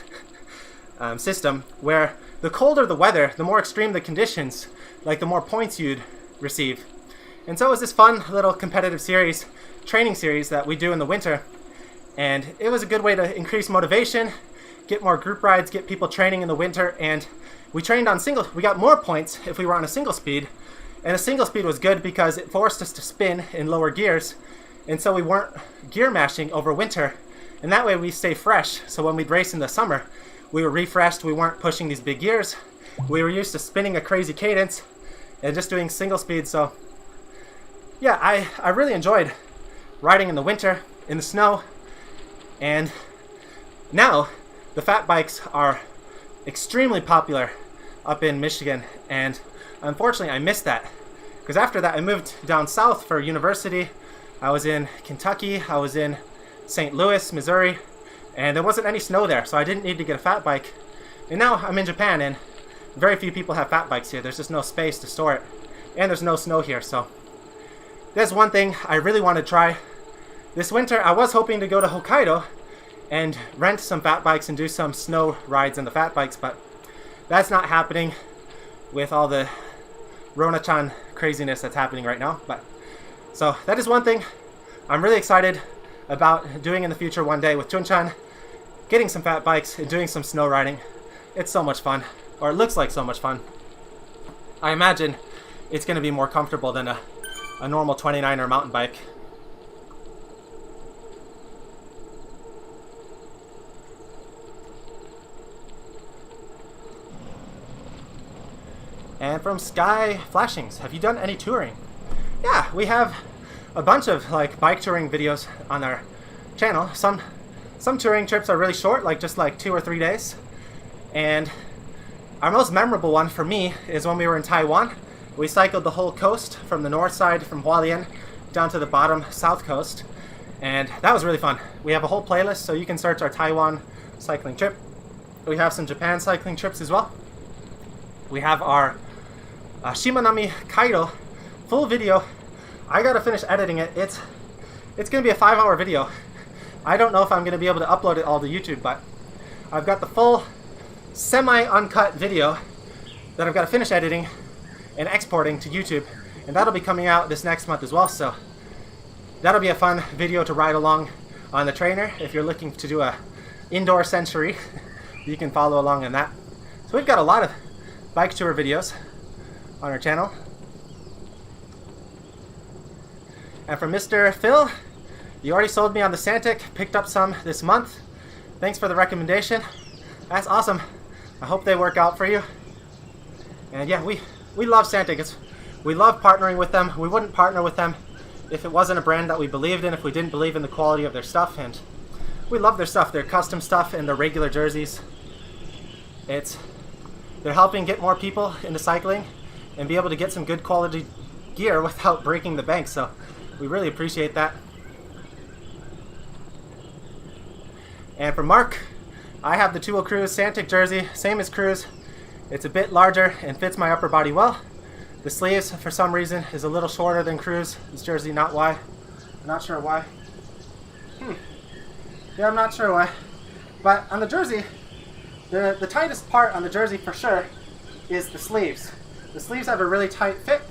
system where the colder the weather, the more extreme the conditions, like the more points you'd receive. And so it was this fun little competitive series, training series that we do in the winter. And it was a good way to increase motivation, get more group rides, get people training in the winter. And we trained on single, we got more points if we were on a single speed. And a single speed was good because it forced us to spin in lower gears. And so we weren't gear mashing over winter. And that way we stay fresh. So when we'd race in the summer, we were refreshed, we weren't pushing these big gears. We were used to spinning a crazy cadence and just doing single speed. So yeah, I really enjoyed riding in the winter, in the snow. And now the fat bikes are extremely popular up in Michigan. And unfortunately I missed that. Because after that I moved down south for university. I was in Kentucky, I was in St. Louis, Missouri, and there wasn't any snow there, so I didn't need to get a fat bike. And now I'm in Japan, and very few people have fat bikes here. There's just no space to store it, and there's no snow here. So there's one thing I really want to try. This winter I was hoping to go to Hokkaido and rent some fat bikes and do some snow rides in the fat bikes, but that's not happening with all the Rona-chan craziness that's happening right now. But so that is one thing I'm really excited about doing in the future one day with Chun-chan, getting some fat bikes and doing some snow riding. It's so much fun, or it looks like so much fun. I imagine it's going to be more comfortable than a normal 29er mountain bike. And from Sky Flashings, have you done any touring? Yeah, we have a bunch of like bike touring videos on our channel. Some touring trips are really short, like just like 2 or 3 days. And our most memorable one for me is when we were in Taiwan. We cycled the whole coast from the north side from Hualien down to the bottom south coast. And that was really fun. We have a whole playlist, so you can search our Taiwan cycling trip. We have some Japan cycling trips as well. We have our Shimanami Kaido full video. I gotta finish editing it. It's gonna be a 5-hour video. I don't know if I'm gonna be able to upload it all to YouTube, but I've got the full semi-uncut video that I've got to finish editing and exporting to YouTube, and that'll be coming out this next month as well. So that'll be a fun video to ride along on the trainer. If you're looking to do a indoor century, you can follow along on that. So we've got a lot of bike tour videos on our channel. And from Mr. Phil, you already sold me on the Santic, picked up some this month. Thanks for the recommendation. That's awesome. I hope they work out for you. And yeah, we love Santic. We love partnering with them. We wouldn't partner with them if it wasn't a brand that we believed in, if we didn't believe in the quality of their stuff. And we love their stuff, their custom stuff and their regular jerseys. They're helping get more people into cycling and be able to get some good quality gear without breaking the bank. So we really appreciate that. And for Mark, I have the Tuo Cruz Santic jersey, same as Cruz. It's a bit larger and fits my upper body well. The sleeves, for some reason, is a little shorter than Cruz. This jersey, not sure why. Yeah, I'm not sure why. But on the jersey, the tightest part on the jersey for sure is the sleeves. The sleeves have a really tight fit.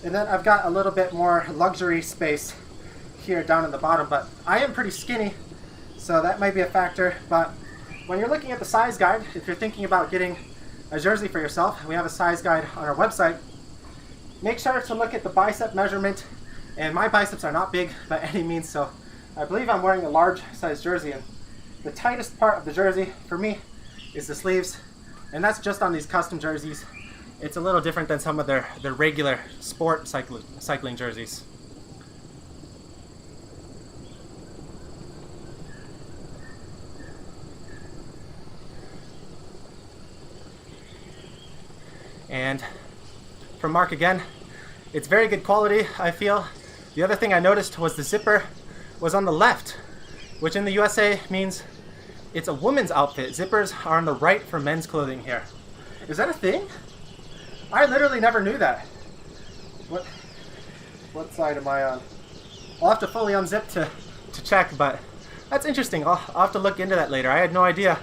And then I've got a little bit more luxury space here down in the bottom, but I am pretty skinny, so that might be a factor. But when you're looking at the size guide, if you're thinking about getting a jersey for yourself, we have a size guide on our website. Make sure to look at the bicep measurement, and my biceps are not big by any means, so I believe I'm wearing a large size jersey, and the tightest part of the jersey for me is the sleeves, and that's just on these custom jerseys. It's a little different than some of their regular sport cycling jerseys. And from Mark again, it's very good quality, I feel. The other thing I noticed was the zipper was on the left, which in the USA means it's a woman's outfit. Zippers are on the right for men's clothing here. Is that a thing? I literally never knew that. What side am I on? I'll have to fully unzip to check, but that's interesting. I'll have to look into that later. I had no idea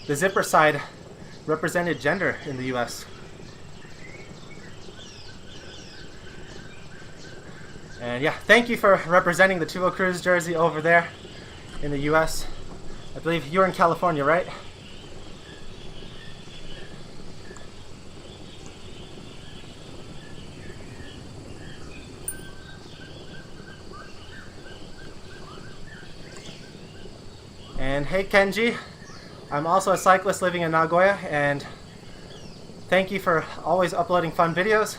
the zipper side represented gender in the US. And yeah, thank you for representing the Tuvo Cruise jersey over there in the US. I believe you're in California, right? And hey Kenji, I'm also a cyclist living in Nagoya, and thank you for always uploading fun videos.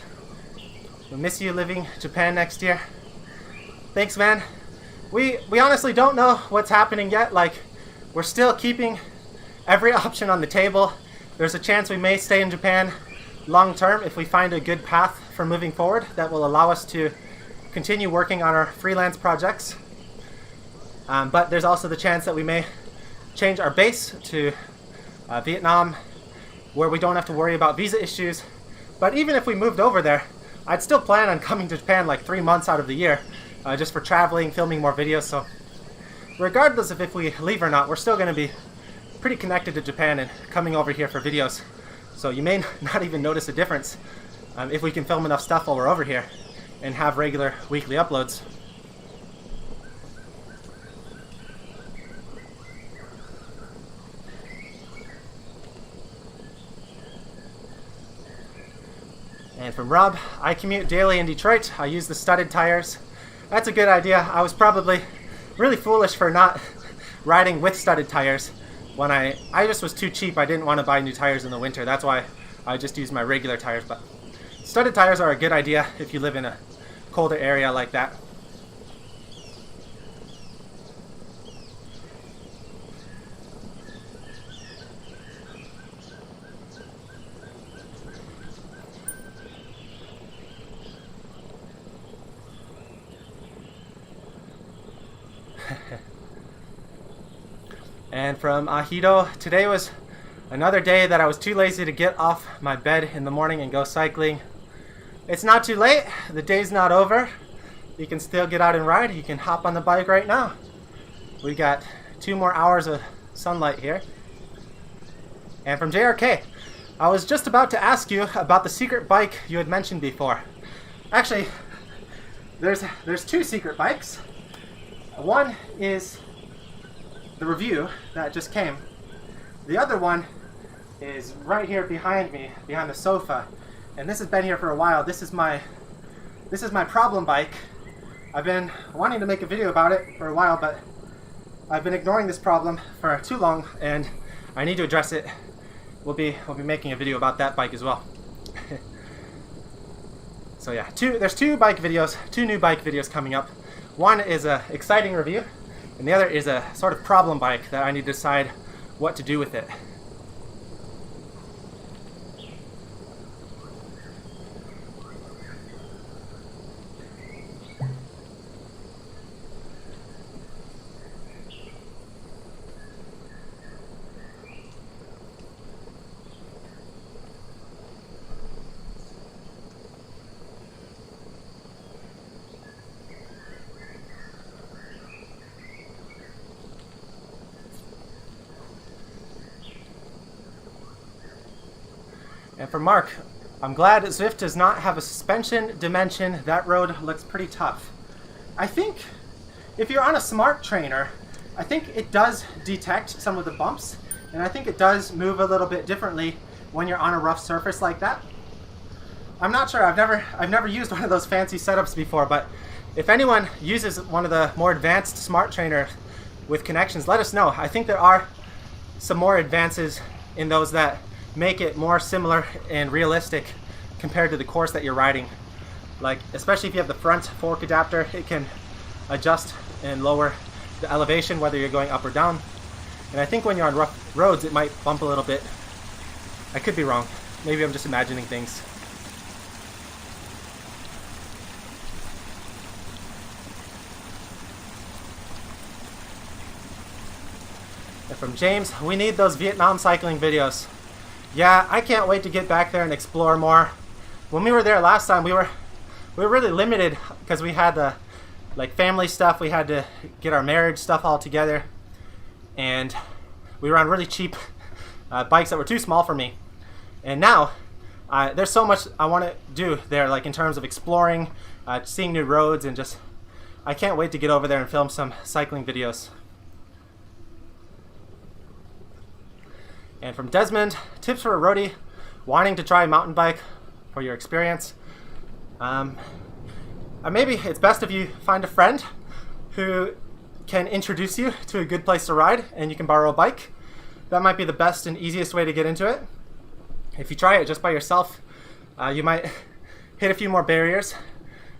We'll miss you living in Japan next year. Thanks, man. We honestly don't know what's happening yet. Like, we're still keeping every option on the table. There's a chance we may stay in Japan long term if we find a good path for moving forward that will allow us to continue working on our freelance projects. But there's also the chance that we may change our base to Vietnam, where we don't have to worry about visa issues. But even if we moved over there, I'd still plan on coming to Japan like 3 months out of the year, just for traveling, filming more videos. So regardless of if we leave or not, we're still going to be pretty connected to Japan and coming over here for videos. So you may not even notice a difference if we can film enough stuff while we're over here and have regular weekly uploads. And from Rob, I commute daily in Detroit. I use the studded tires. That's a good idea. I was probably really foolish for not riding with studded tires when I just was too cheap. I didn't want to buy new tires in the winter. That's why I just used my regular tires. But studded tires are a good idea if you live in a colder area like that. And from Ahito, today was another day that I was too lazy to get off my bed in the morning and go cycling. It's not too late, the day's not over. You can still get out and ride. You can hop on the bike right now. We got 2 more hours of sunlight here. And from JRK, I was just about to ask you about the secret bike you had mentioned before. Actually, there's 2 secret bikes. One is the review that just came. The other one is right here behind me, behind the sofa, and this has been here for a while. This is my problem bike. I've been wanting to make a video about it for a while, but I've been ignoring this problem for too long, and I need to address it. We'll be making a video about that bike as well. So yeah, there's 2 bike videos, 2 new bike videos coming up. One is a exciting review, and the other is a sort of problem bike that I need to decide what to do with it. And for Mark, I'm glad ZWIFT does not have a suspension dimension. That road looks pretty tough. I think if you're on a smart trainer, I think it does detect some of the bumps, and I think it does move a little bit differently when you're on a rough surface like that. I'm not sure. I've never used one of those fancy setups before, but if anyone uses one of the more advanced smart trainers with connections, let us know. I think there are some more advances in those that make it more similar and realistic compared to the course that you're riding. Like, especially if you have the front fork adapter, it can adjust and lower the elevation whether you're going up or down. And I think when you're on rough roads, it might bump a little bit. I could be wrong. Maybe I'm just imagining things. And from James, we need those Vietnam cycling videos. Yeah, I can't wait to get back there and explore more. When we were there last time, we were really limited because we had the family stuff. We had to get our marriage stuff all together, and we were on really cheap bikes that were too small for me. And now there's so much I want to do there, like in terms of exploring, seeing new roads, and just I can't wait to get over there and film some cycling videos. And from Desmond, tips for a roadie wanting to try mountain bike for your experience. Maybe it's best if you find a friend who can introduce you to a good place to ride and you can borrow a bike. That might be the best and easiest way to get into it. If you try it just by yourself, you might hit a few more barriers.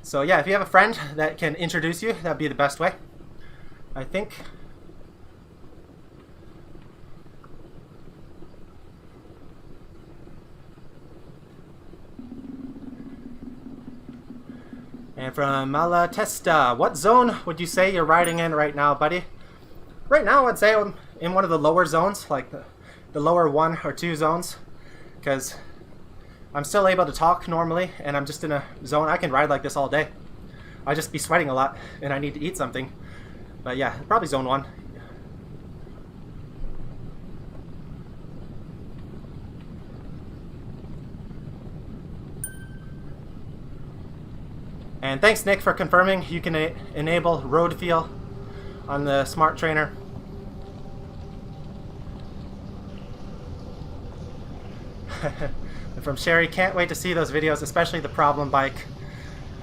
So yeah, if you have a friend that can introduce you, that'd be the best way, I think. And from Malatesta, what zone would you say you're riding in right now, buddy? Right now, I'd say I'm in one of the lower zones, like the lower 1 or 2 zones, because I'm still able to talk normally, and I'm just in a zone I can ride like this all day. I just be sweating a lot, and I need to eat something. But yeah, probably zone 1. And thanks, Nick, for confirming you can enable road feel on the smart trainer. From Sherry, can't wait to see those videos, especially the problem bike.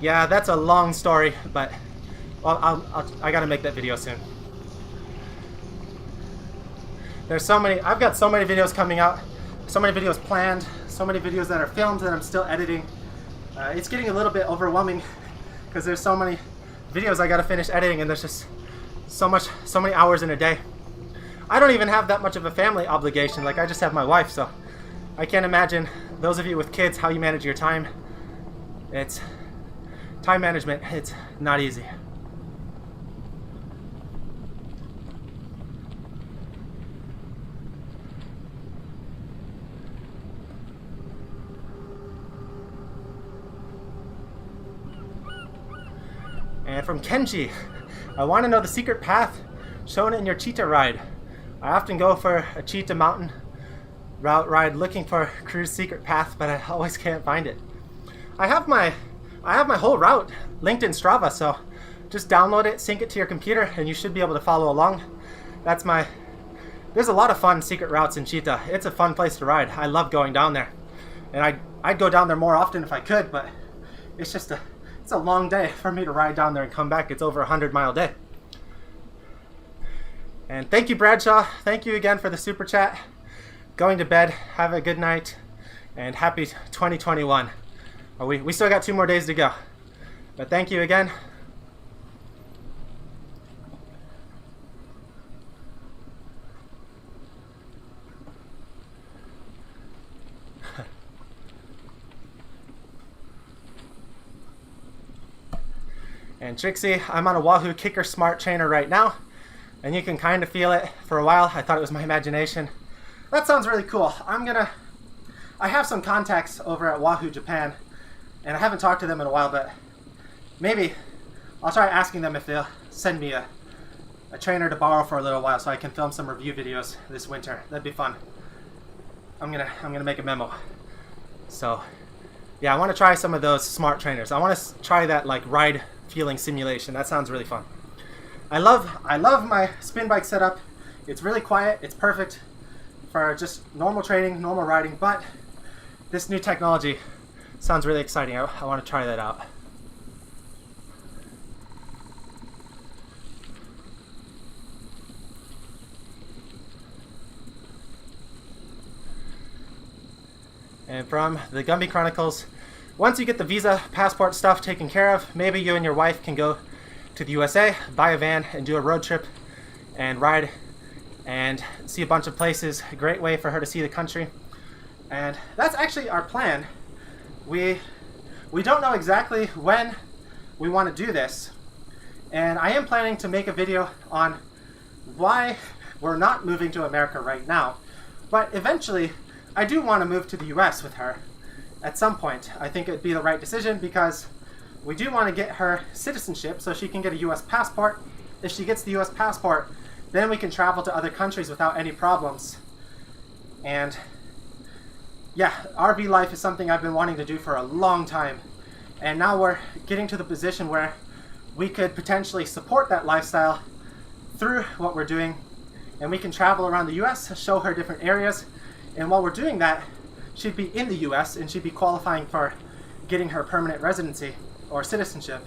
Yeah, that's a long story, but I gotta make that video soon. There's so many, I've got so many videos coming out, so many videos planned, so many videos that are filmed that I'm still editing. It's getting a little bit overwhelming because there's so many videos I gotta finish editing, and there's just so many hours in a day. I don't even have that much of a family obligation, like I just have my wife, so I can't imagine those of you with kids how you manage your time. It's time management, it's not easy. And from Kenji, I want to know the secret path shown in your cheetah ride. I often go for a cheetah mountain route ride looking for cruise secret path, but I always can't find it. I have my whole route linked in Strava, so just download it, sync it to your computer, and you should be able to follow along. There's a lot of fun secret routes in Cheetah. It's a fun place to ride. I love going down there. And I'd go down there more often if I could, but it's a long day for me to ride down there and come back. It's over a 100-mile day. And thank you, Bradshaw. Thank you again for the super chat. Going to bed. Have a good night. And happy 2021. We still got 2 more days to go. But thank you again. And Trixie, I'm on a Wahoo Kicker Smart Trainer right now, and you can kind of feel it. For a while, I thought it was my imagination. That sounds really cool. I have some contacts over at Wahoo Japan, and I haven't talked to them in a while, but maybe I'll try asking them if they'll send me a trainer to borrow for a little while so I can film some review videos this winter. That'd be fun. I'm gonna make a memo. So yeah, I want to try some of those smart trainers. I want to try that like ride feeling simulation. That sounds really fun. I love my spin bike setup. It's really quiet. It's perfect for just normal training, normal riding, but this new technology sounds really exciting. I want to try that out. And from the Gumby Chronicles, once you get the visa, passport stuff taken care of, maybe you and your wife can go to the USA, buy a van, and do a road trip and ride and see a bunch of places. A great way for her to see the country. And that's actually our plan. We don't know exactly when we want to do this. And I am planning to make a video on why we're not moving to America right now. But eventually, I do want to move to the US with her. At some point, I think it'd be the right decision because we do want to get her citizenship so she can get a US passport. If she gets the US passport, then we can travel to other countries without any problems. And yeah, RV life is something I've been wanting to do for a long time. And now we're getting to the position where we could potentially support that lifestyle through what we're doing. And we can travel around the US, show her different areas. And while we're doing that, she'd be in the US and she'd be qualifying for getting her permanent residency or citizenship.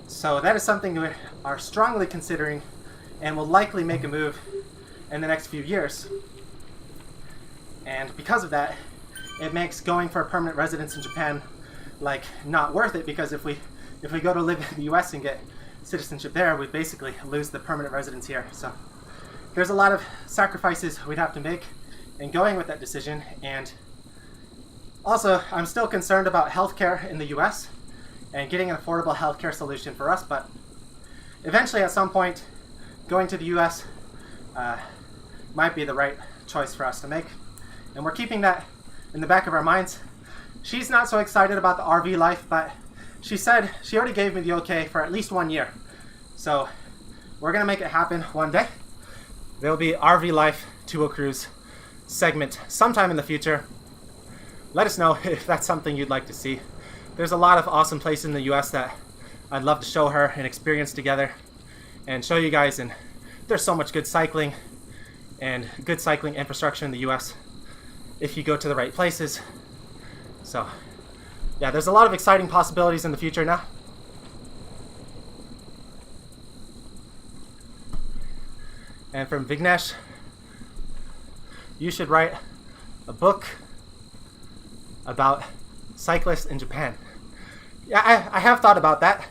So that is something we are strongly considering and will likely make a move in the next few years. And because of that, it makes going for a permanent residence in Japan like not worth it, because if we go to live in the US and get citizenship there, we basically lose the permanent residence here. So there's a lot of sacrifices we'd have to make in going with that decision. And also, I'm still concerned about healthcare in the US and getting an affordable healthcare solution for us, but eventually at some point going to the US might be the right choice for us to make. And we're keeping that in the back of our minds. She's not so excited about the RV life, but she said she already gave me the okay for at least 1 year. So we're gonna make it happen one day. There'll be RV life 2 cruise segment sometime in the future. Let us know if that's something you'd like to see. There's a lot of awesome places in the US that I'd love to show her and experience together and show you guys. And there's so much good cycling and good cycling infrastructure in the US if you go to the right places. So yeah, there's a lot of exciting possibilities in the future now. And from Vignesh, you should write a book about cyclists in Japan. Yeah, I have thought about that.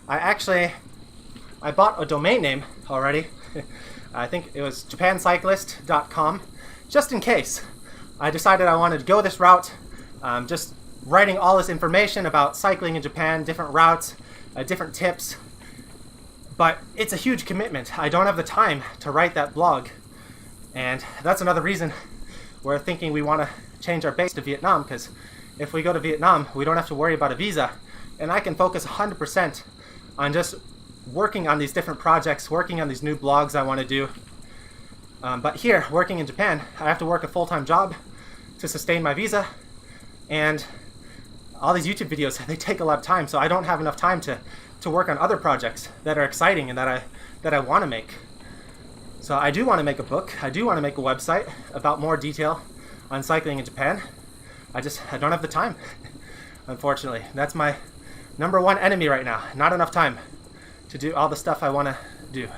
I bought a domain name already. I think it was japancyclist.com, just in case. I decided I wanted to go this route, just writing all this information about cycling in Japan, different routes, different tips. But it's a huge commitment. I don't have the time to write that blog. And that's another reason we're thinking we want to change our base to Vietnam, because if we go to Vietnam, we don't have to worry about a visa. And I can focus 100% on just working on these different projects, working on these new blogs I want to do. But here, working in Japan, I have to work a full-time job to sustain my visa. And all these YouTube videos, they take a lot of time, so I don't have enough time to work on other projects that are exciting and that I want to make. So I do want to make a book. I do want to make a website about more detail on cycling in Japan. I don't have the time, unfortunately. That's my #1 enemy right now. Not enough time to do all the stuff I want to do.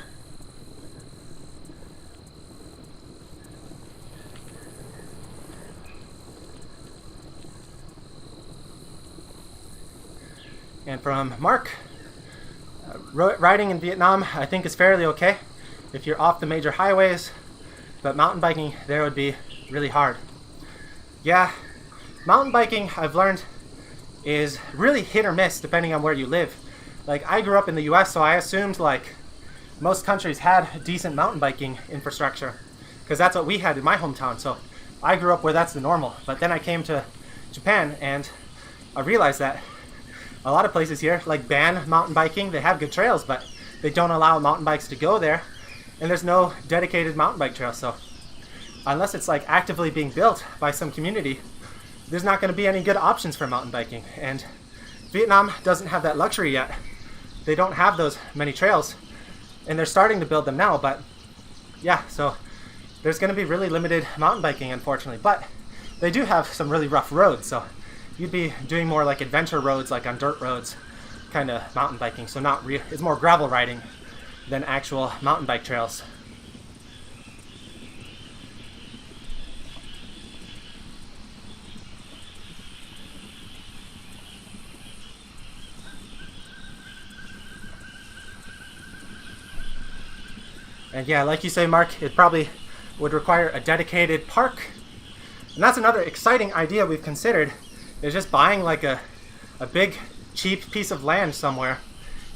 And from Mark, riding in Vietnam I think is fairly okay if you're off the major highways, but mountain biking there would be really hard. Yeah, mountain biking I've learned is really hit or miss depending on where you live. Like, I grew up in the US, so I assumed like most countries had decent mountain biking infrastructure, because that's what we had in my hometown. So I grew up where that's the normal. But then I came to Japan and I realized that a lot of places here like ban mountain biking. They have good trails, but they don't allow mountain bikes to go there, and there's no dedicated mountain bike trail. So unless it's like actively being built by some community, there's not going to be any good options for mountain biking. And Vietnam doesn't have that luxury yet. They don't have those many trails, and they're starting to build them now. But yeah, so there's going to be really limited mountain biking, unfortunately. But they do have some really rough roads, so you'd be doing more like adventure roads, like on dirt roads, kind of mountain biking. So it's more gravel riding than actual mountain bike trails. And yeah, like you say, Mark, it probably would require a dedicated park. And that's another exciting idea we've considered, is just buying like a big cheap piece of land somewhere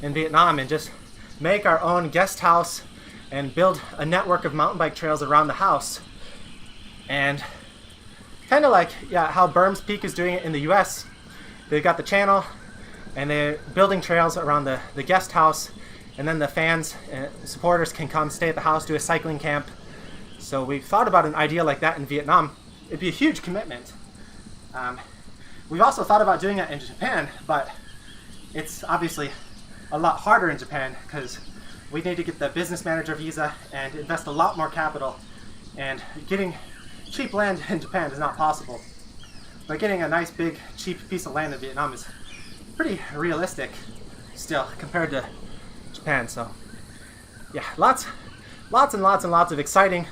in Vietnam and just make our own guest house and build a network of mountain bike trails around the house. And kind of like, yeah, how Burns Peak is doing it in the US. They've got the channel and they're building trails around the guest house, and then the fans and supporters can come stay at the house, do a cycling camp. So we've thought about an idea like that in Vietnam. It'd be a huge commitment, We've also thought about doing it in Japan, but it's obviously a lot harder in Japan because we need to get the business manager visa and invest a lot more capital, and getting cheap land in Japan is not possible. But getting a nice big cheap piece of land in Vietnam is pretty realistic still compared to Japan. So yeah, lots and lots of exciting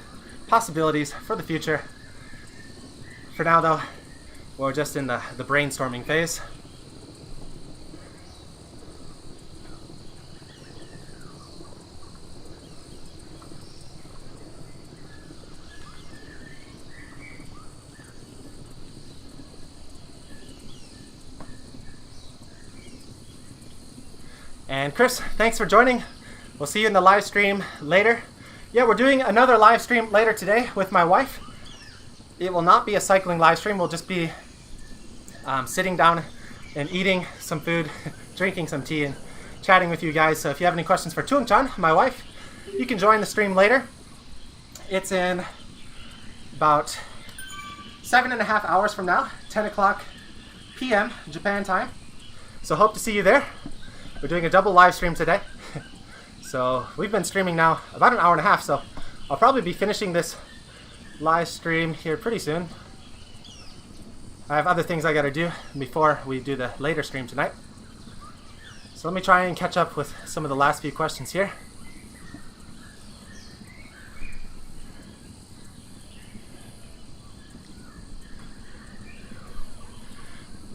possibilities for the future. For now though, we're just in the brainstorming phase. And Chris, thanks for joining. We'll see you in the live stream later. Yeah, we're doing another live stream later today with my wife. It will not be a cycling live stream. We'll just be sitting down and eating some food, drinking some tea, and chatting with you guys. So if you have any questions for Tung Chan, my wife, you can join the stream later. It's in about 7.5 hours from now, 10 o'clock p.m. Japan time. So hope to see you there. We're doing a double live stream today. So we've been streaming now about an hour and a half, so I'll probably be finishing this live stream here pretty soon. I have other things I gotta do before we do the later stream tonight. So let me try and catch up with some of the last few questions here.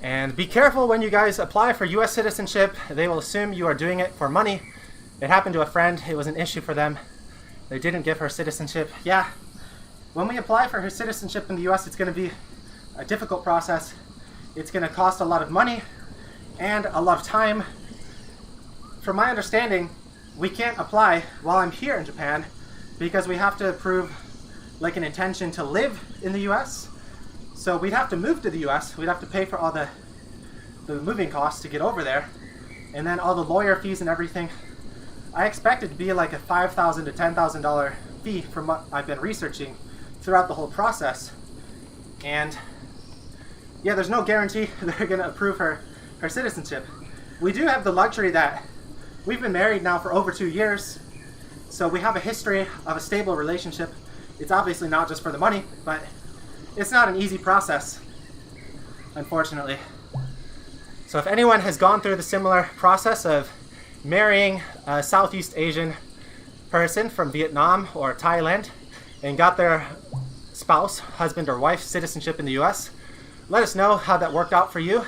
And be careful when you guys apply for US citizenship. They will assume you are doing it for money. It happened to a friend. It was an issue for them. They didn't give her citizenship. Yeah, when we apply for her citizenship in the US, it's going to be a difficult process. It's going to cost a lot of money and a lot of time. From my understanding, we can't apply while I'm here in Japan because we have to prove like an intention to live in the US. So we'd have to move to the US. We'd have to pay for all the moving costs to get over there, and then all the lawyer fees and everything. I expect it to be like a $5,000 to $10,000 fee from what I've been researching throughout the whole process. And yeah, there's no guarantee they're going to approve her citizenship. We do have the luxury that we've been married now for over 2 years, so we have a history of a stable relationship. It's obviously not just for the money, but it's not an easy process, unfortunately. So if anyone has gone through the similar process of marrying a Southeast Asian person from Vietnam or Thailand and got their spouse, husband or wife citizenship in the US, let us know how that worked out for you.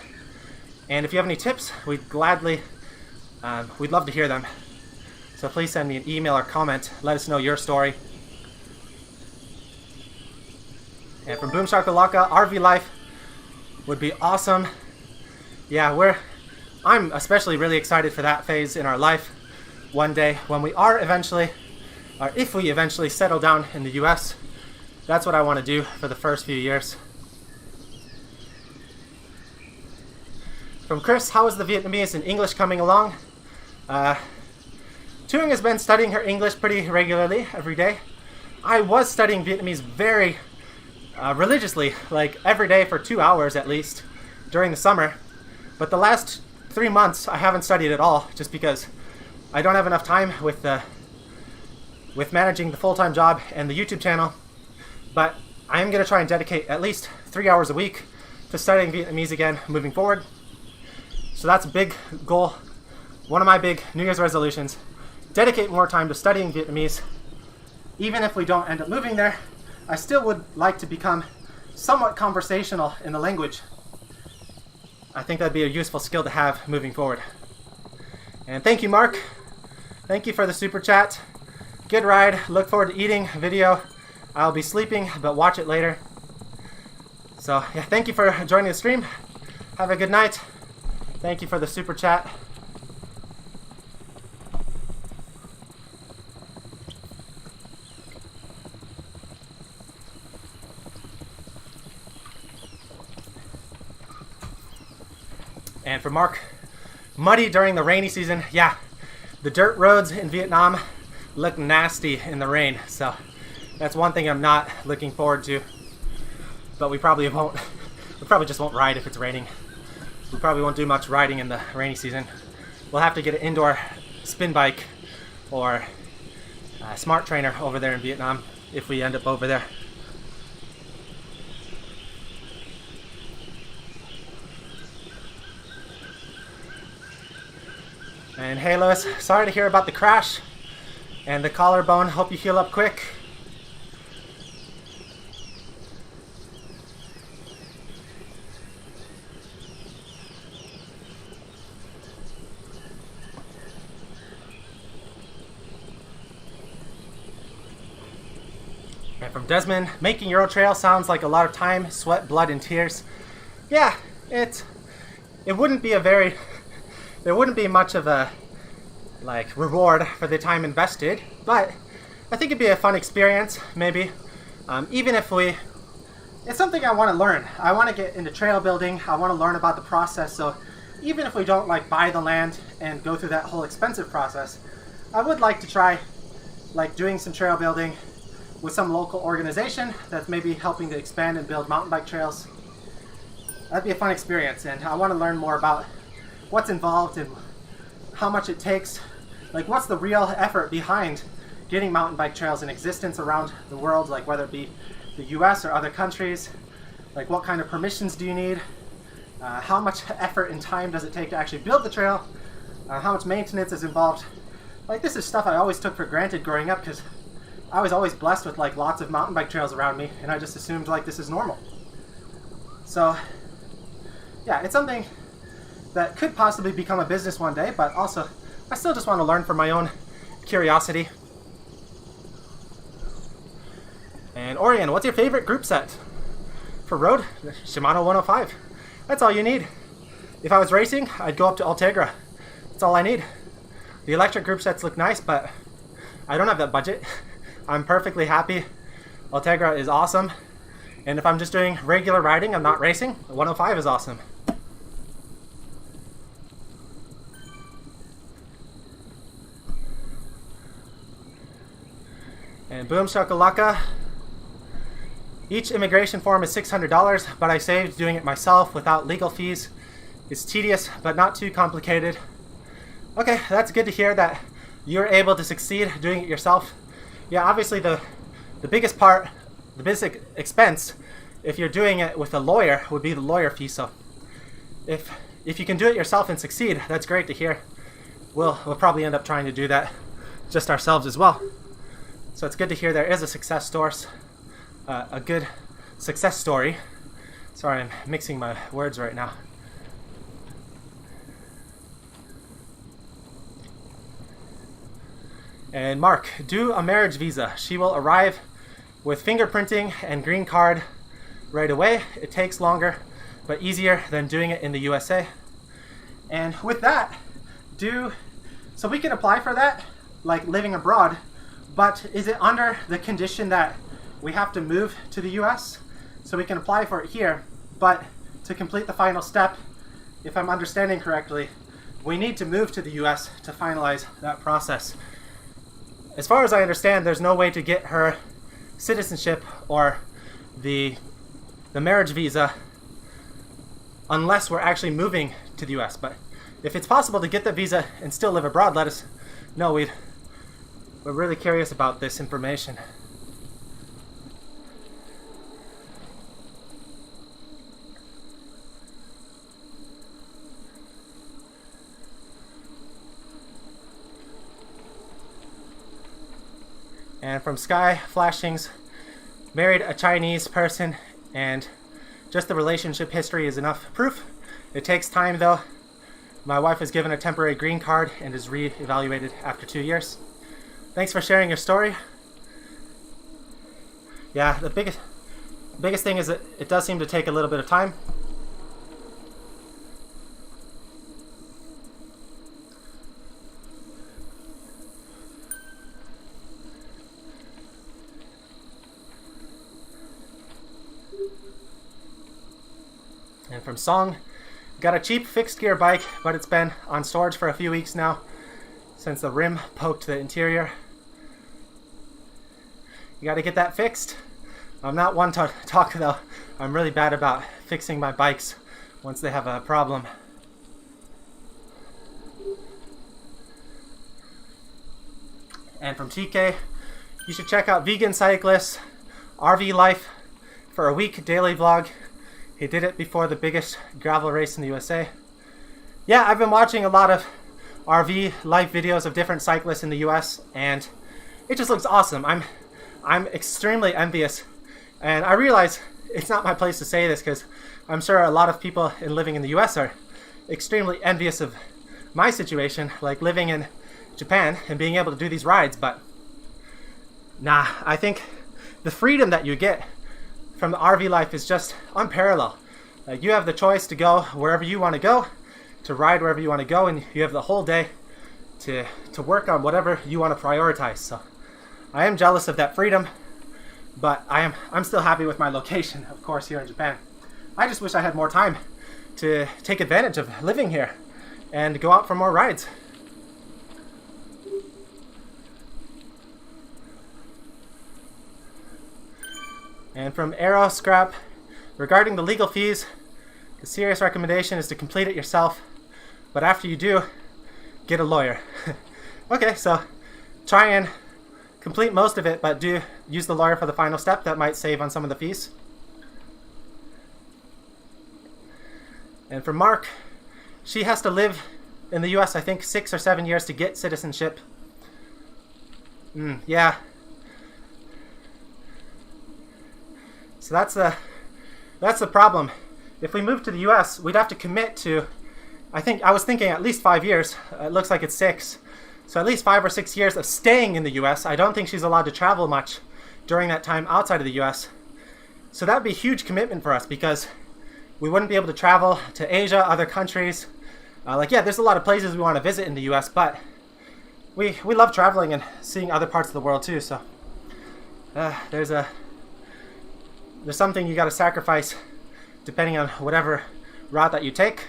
And if you have any tips, we'd love to hear them. So please send me an email or comment. Let us know your story. And from Boom Shakalaka, RV life would be awesome. Yeah, I'm especially really excited for that phase in our life one day when we are eventually, or if we eventually settle down in the US. That's what I want to do for the first few years. From Chris, how is the Vietnamese and English coming along? Tung has been studying her English pretty regularly every day. I was studying Vietnamese very religiously, like every day for 2 hours at least during the summer. But the last 3 months I haven't studied at all, just because I don't have enough time with managing the full-time job and the YouTube channel. But I am going to try and dedicate at least 3 hours a week to studying Vietnamese again moving forward. So that's a big goal. One of my big New Year's resolutions. Dedicate more time to studying Vietnamese. Even if we don't end up moving there, I still would like to become somewhat conversational in the language. I think that'd be a useful skill to have moving forward. And thank you, Mark. Thank you for the super chat. Good ride. Look forward to eating video. I'll be sleeping, but watch it later. So yeah, thank you for joining the stream. Have a good night. Thank you for the super chat. And for Mark, muddy during the rainy season. Yeah, the dirt roads in Vietnam look nasty in the rain. So that's one thing I'm not looking forward to. But we probably won't we probably just won't ride if it's raining. We probably won't do much riding in the rainy season. We'll have to get an indoor spin bike or a smart trainer over there in Vietnam if we end up over there. And hey Lewis, sorry to hear about the crash and the collarbone. Hope you heal up quick. And from Desmond, making Euro Trail sounds like a lot of time, sweat, blood, and tears. Yeah, it wouldn't be there wouldn't be much of a reward for the time invested, but I think it'd be a fun experience, maybe. Even if it's something I want to learn. I want to get into trail building. I want to learn about the process. So even if we don't buy the land and go through that whole expensive process, I would like to try doing some trail building with some local organization that's maybe helping to expand and build mountain bike trails. That'd be a fun experience, and I want to learn more about what's involved and how much it takes. What's the real effort behind getting mountain bike trails in existence around the world, whether it be the US or other countries. What kind of permissions do you need? How much effort and time does it take to actually build the trail? How much maintenance is involved? This is stuff I always took for granted growing up because I was always blessed with lots of mountain bike trails around me, and I just assumed this is normal. So yeah, it's something that could possibly become a business one day, but also I still just want to learn for my own curiosity. And Orion, what's your favorite group set? For road, Shimano 105. That's all you need. If I was racing, I'd go up to Ultegra. That's all I need. The electric group sets look nice, but I don't have that budget. I'm perfectly happy. Ultegra is awesome. And if I'm just doing regular riding, I'm not racing, the 105 is awesome. And boom shakalaka. Each immigration form is $600, but I saved doing it myself without legal fees. It's tedious, but not too complicated. Okay, that's good to hear that you're able to succeed doing it yourself. Yeah, obviously the biggest part, the biggest expense, if you're doing it with a lawyer, would be the lawyer fee. So if you can do it yourself and succeed, that's great to hear. We'll probably end up trying to do that just ourselves as well. So it's good to hear there is a success story. A good success story. Sorry, I'm mixing my words right now. And Mark, do a marriage visa. She will arrive with fingerprinting and green card right away. It takes longer, but easier than doing it in the USA. And with that, so we can apply for that, living abroad, but is it under the condition that we have to move to the US? So we can apply for it here, but to complete the final step, if I'm understanding correctly, we need to move to the US to finalize that process. As far as I understand, there's no way to get her citizenship or the marriage visa unless we're actually moving to the US. But if it's possible to get the visa and still live abroad, let us know. We're really curious about this information. And from Sky Flashings, married a Chinese person, and just the relationship history is enough proof. It takes time though. My wife was given a temporary green card and is re-evaluated after 2 years. Thanks for sharing your story. Yeah, the biggest thing is that it does seem to take a little bit of time. And from Song, got a cheap fixed gear bike, but it's been on storage for a few weeks now since the rim poked the interior. You got to get that fixed. I'm not one to talk though. I'm really bad about fixing my bikes once they have a problem. And from TK, you should check out Vegan Cyclist RV Life for a week daily vlog. He did it before the biggest gravel race in the USA. Yeah, I've been watching a lot of RV life videos of different cyclists in the US, and it just looks awesome. I'm extremely envious, and I realize it's not my place to say this because I'm sure a lot of people living in the US are extremely envious of my situation, like living in Japan and being able to do these rides. But nah, I think the freedom that you get from the RV life is just unparalleled. Like, you have the choice to go wherever you want to go, to ride wherever you want to go, and you have the whole day to work on whatever you want to prioritize. So I am jealous of that freedom, but I'm still happy with my location, of course, here in Japan. I just wish I had more time to take advantage of living here and go out for more rides. And from Arrow Scrap, regarding the legal fees, the serious recommendation is to complete it yourself, but after you do, get a lawyer. Okay, so try and complete most of it, but do use the lawyer for the final step. That might save on some of the fees. And for Mark, she has to live in the US, I think, 6 or 7 years to get citizenship. Yeah. So that's the problem. If we move to the US, we'd have to commit to, I was thinking at least 5 years. It looks like it's 6. So at least 5 or 6 years of staying in the US. I don't think she's allowed to travel much during that time outside of the US. So that would be a huge commitment for us because we wouldn't be able to travel to Asia, other countries. Yeah, there's a lot of places we want to visit in the US, but we love traveling and seeing other parts of the world too. So there's something you got to sacrifice depending on whatever route that you take.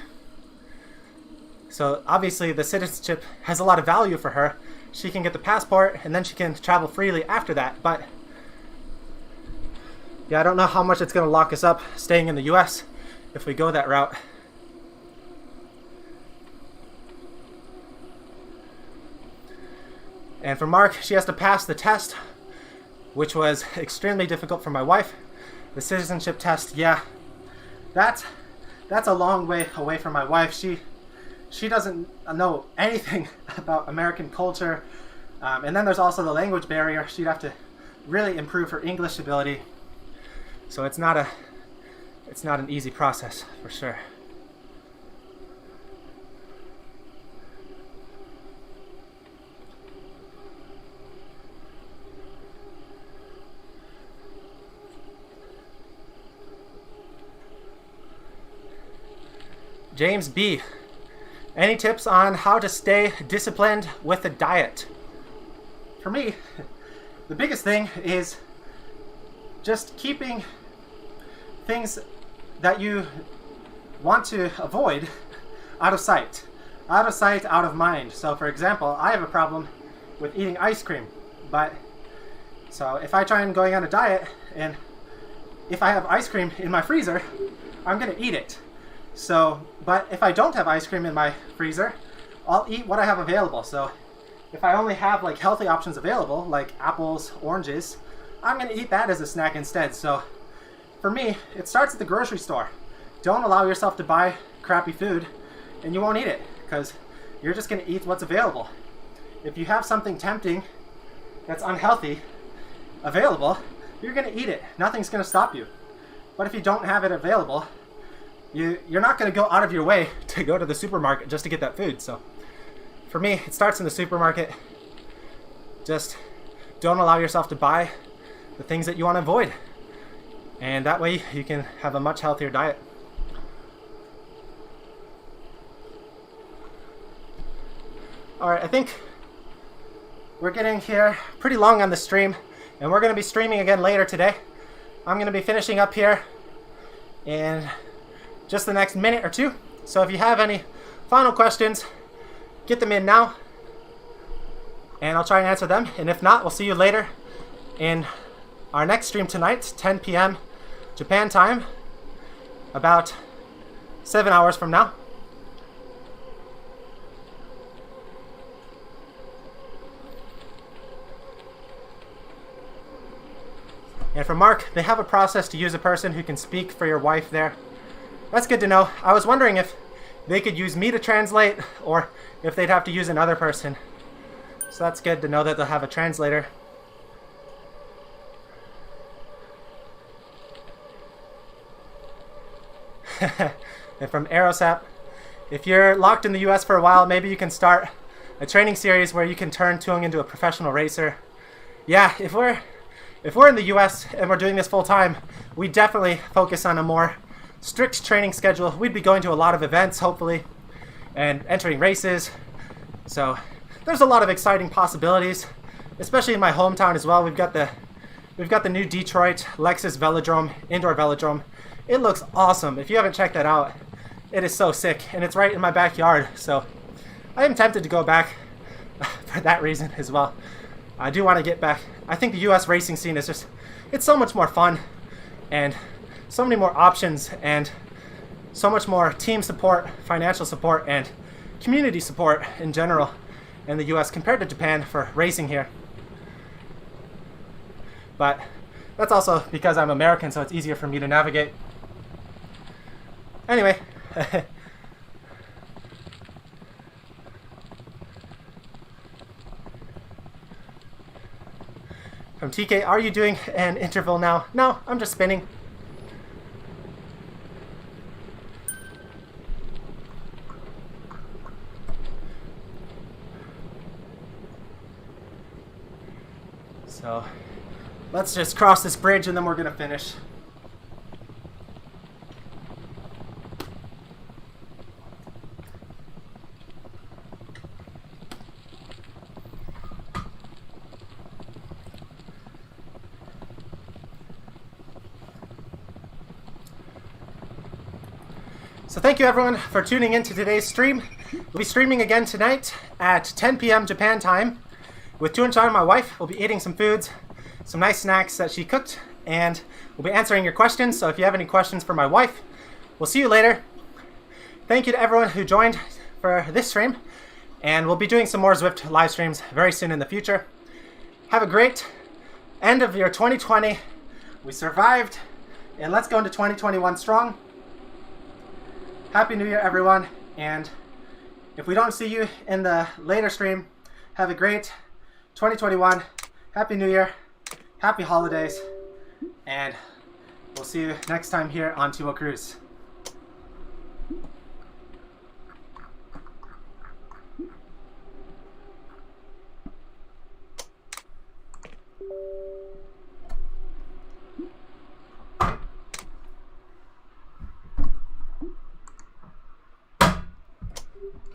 So obviously the citizenship has a lot of value for her. She can get the passport and then she can travel freely after that. But yeah, I don't know how much it's going to lock us up staying in the US if we go that route. And for Mark, she has to pass the test, which was extremely difficult for my wife. The citizenship test, yeah, that's a long way away from my wife. She doesn't know anything about American culture, and then there's also the language barrier. She'd have to really improve her English ability. So it's not an easy process for sure. James B. Any tips on how to stay disciplined with the diet? For me, the biggest thing is just keeping things that you want to avoid out of sight. Out of sight, out of mind. So for example, I have a problem with eating ice cream. So if I try and going on a diet and if I have ice cream in my freezer, I'm going to eat it. But if I don't have ice cream in my freezer, I'll eat what I have available. So if I only have like healthy options available, like apples, oranges, I'm going to eat that as a snack instead. So for me, it starts at the grocery store. Don't allow yourself to buy crappy food and you won't eat it because you're just going to eat what's available. If you have something tempting that's unhealthy available, you're going to eat it. Nothing's going to stop you. But if you don't have it available, you're not going to go out of your way to go to the supermarket just to get that food. So for me, it starts in the supermarket. Just don't allow yourself to buy the things that you want to avoid. And that way you can have a much healthier diet. Alright, I think we're getting here pretty long on the stream, and we're going to be streaming again later today. I'm going to be finishing up here in just the next minute or two. So if you have any final questions, get them in now and I'll try and answer them. And if not, we'll see you later in our next stream tonight, 10 p.m. Japan time, about 7 hours from now. And for Mark, they have a process to use a person who can speak for your wife there. That's good to know. I was wondering if they could use me to translate or if they'd have to use another person. So that's good to know that they'll have a translator. And from Aerosap, if you're locked in the US for a while, maybe you can start a training series where you can turn Tung into a professional racer. Yeah, if we're in the US and we're doing this full time, we definitely focus on a more strict training schedule. We'd be going to a lot of events, hopefully, and entering races. So there's a lot of exciting possibilities, especially in my hometown as well. We've got the new Detroit Lexus Velodrome, indoor velodrome. It looks awesome. If you haven't checked that out, it is so sick, and it's right in my backyard. So I am tempted to go back for that reason as well. I do want to get back. I think the US racing scene is just, it's so much more fun and so many more options and so much more team support, financial support, and community support in general in the US compared to Japan for racing here. But that's also because I'm American, so it's easier for me to navigate. Anyway. From TK, are you doing an interval now? No, I'm just spinning. So let's just cross this bridge and then we're gonna finish. So thank you everyone for tuning in to today's stream. We'll be streaming again tonight at 10 p.m. Japan time with Tuan-chan, my wife. We'll be eating some foods, some nice snacks that she cooked, and we'll be answering your questions. So if you have any questions for my wife, we'll see you later. Thank you to everyone who joined for this stream, and we'll be doing some more ZWIFT live streams very soon in the future. Have a great end of your 2020. We survived, and let's go into 2021 strong. Happy New Year, everyone, and if we don't see you in the later stream, have a great 2021. Happy New Year, happy holidays, and we'll see you next time here on Tumo Cruise.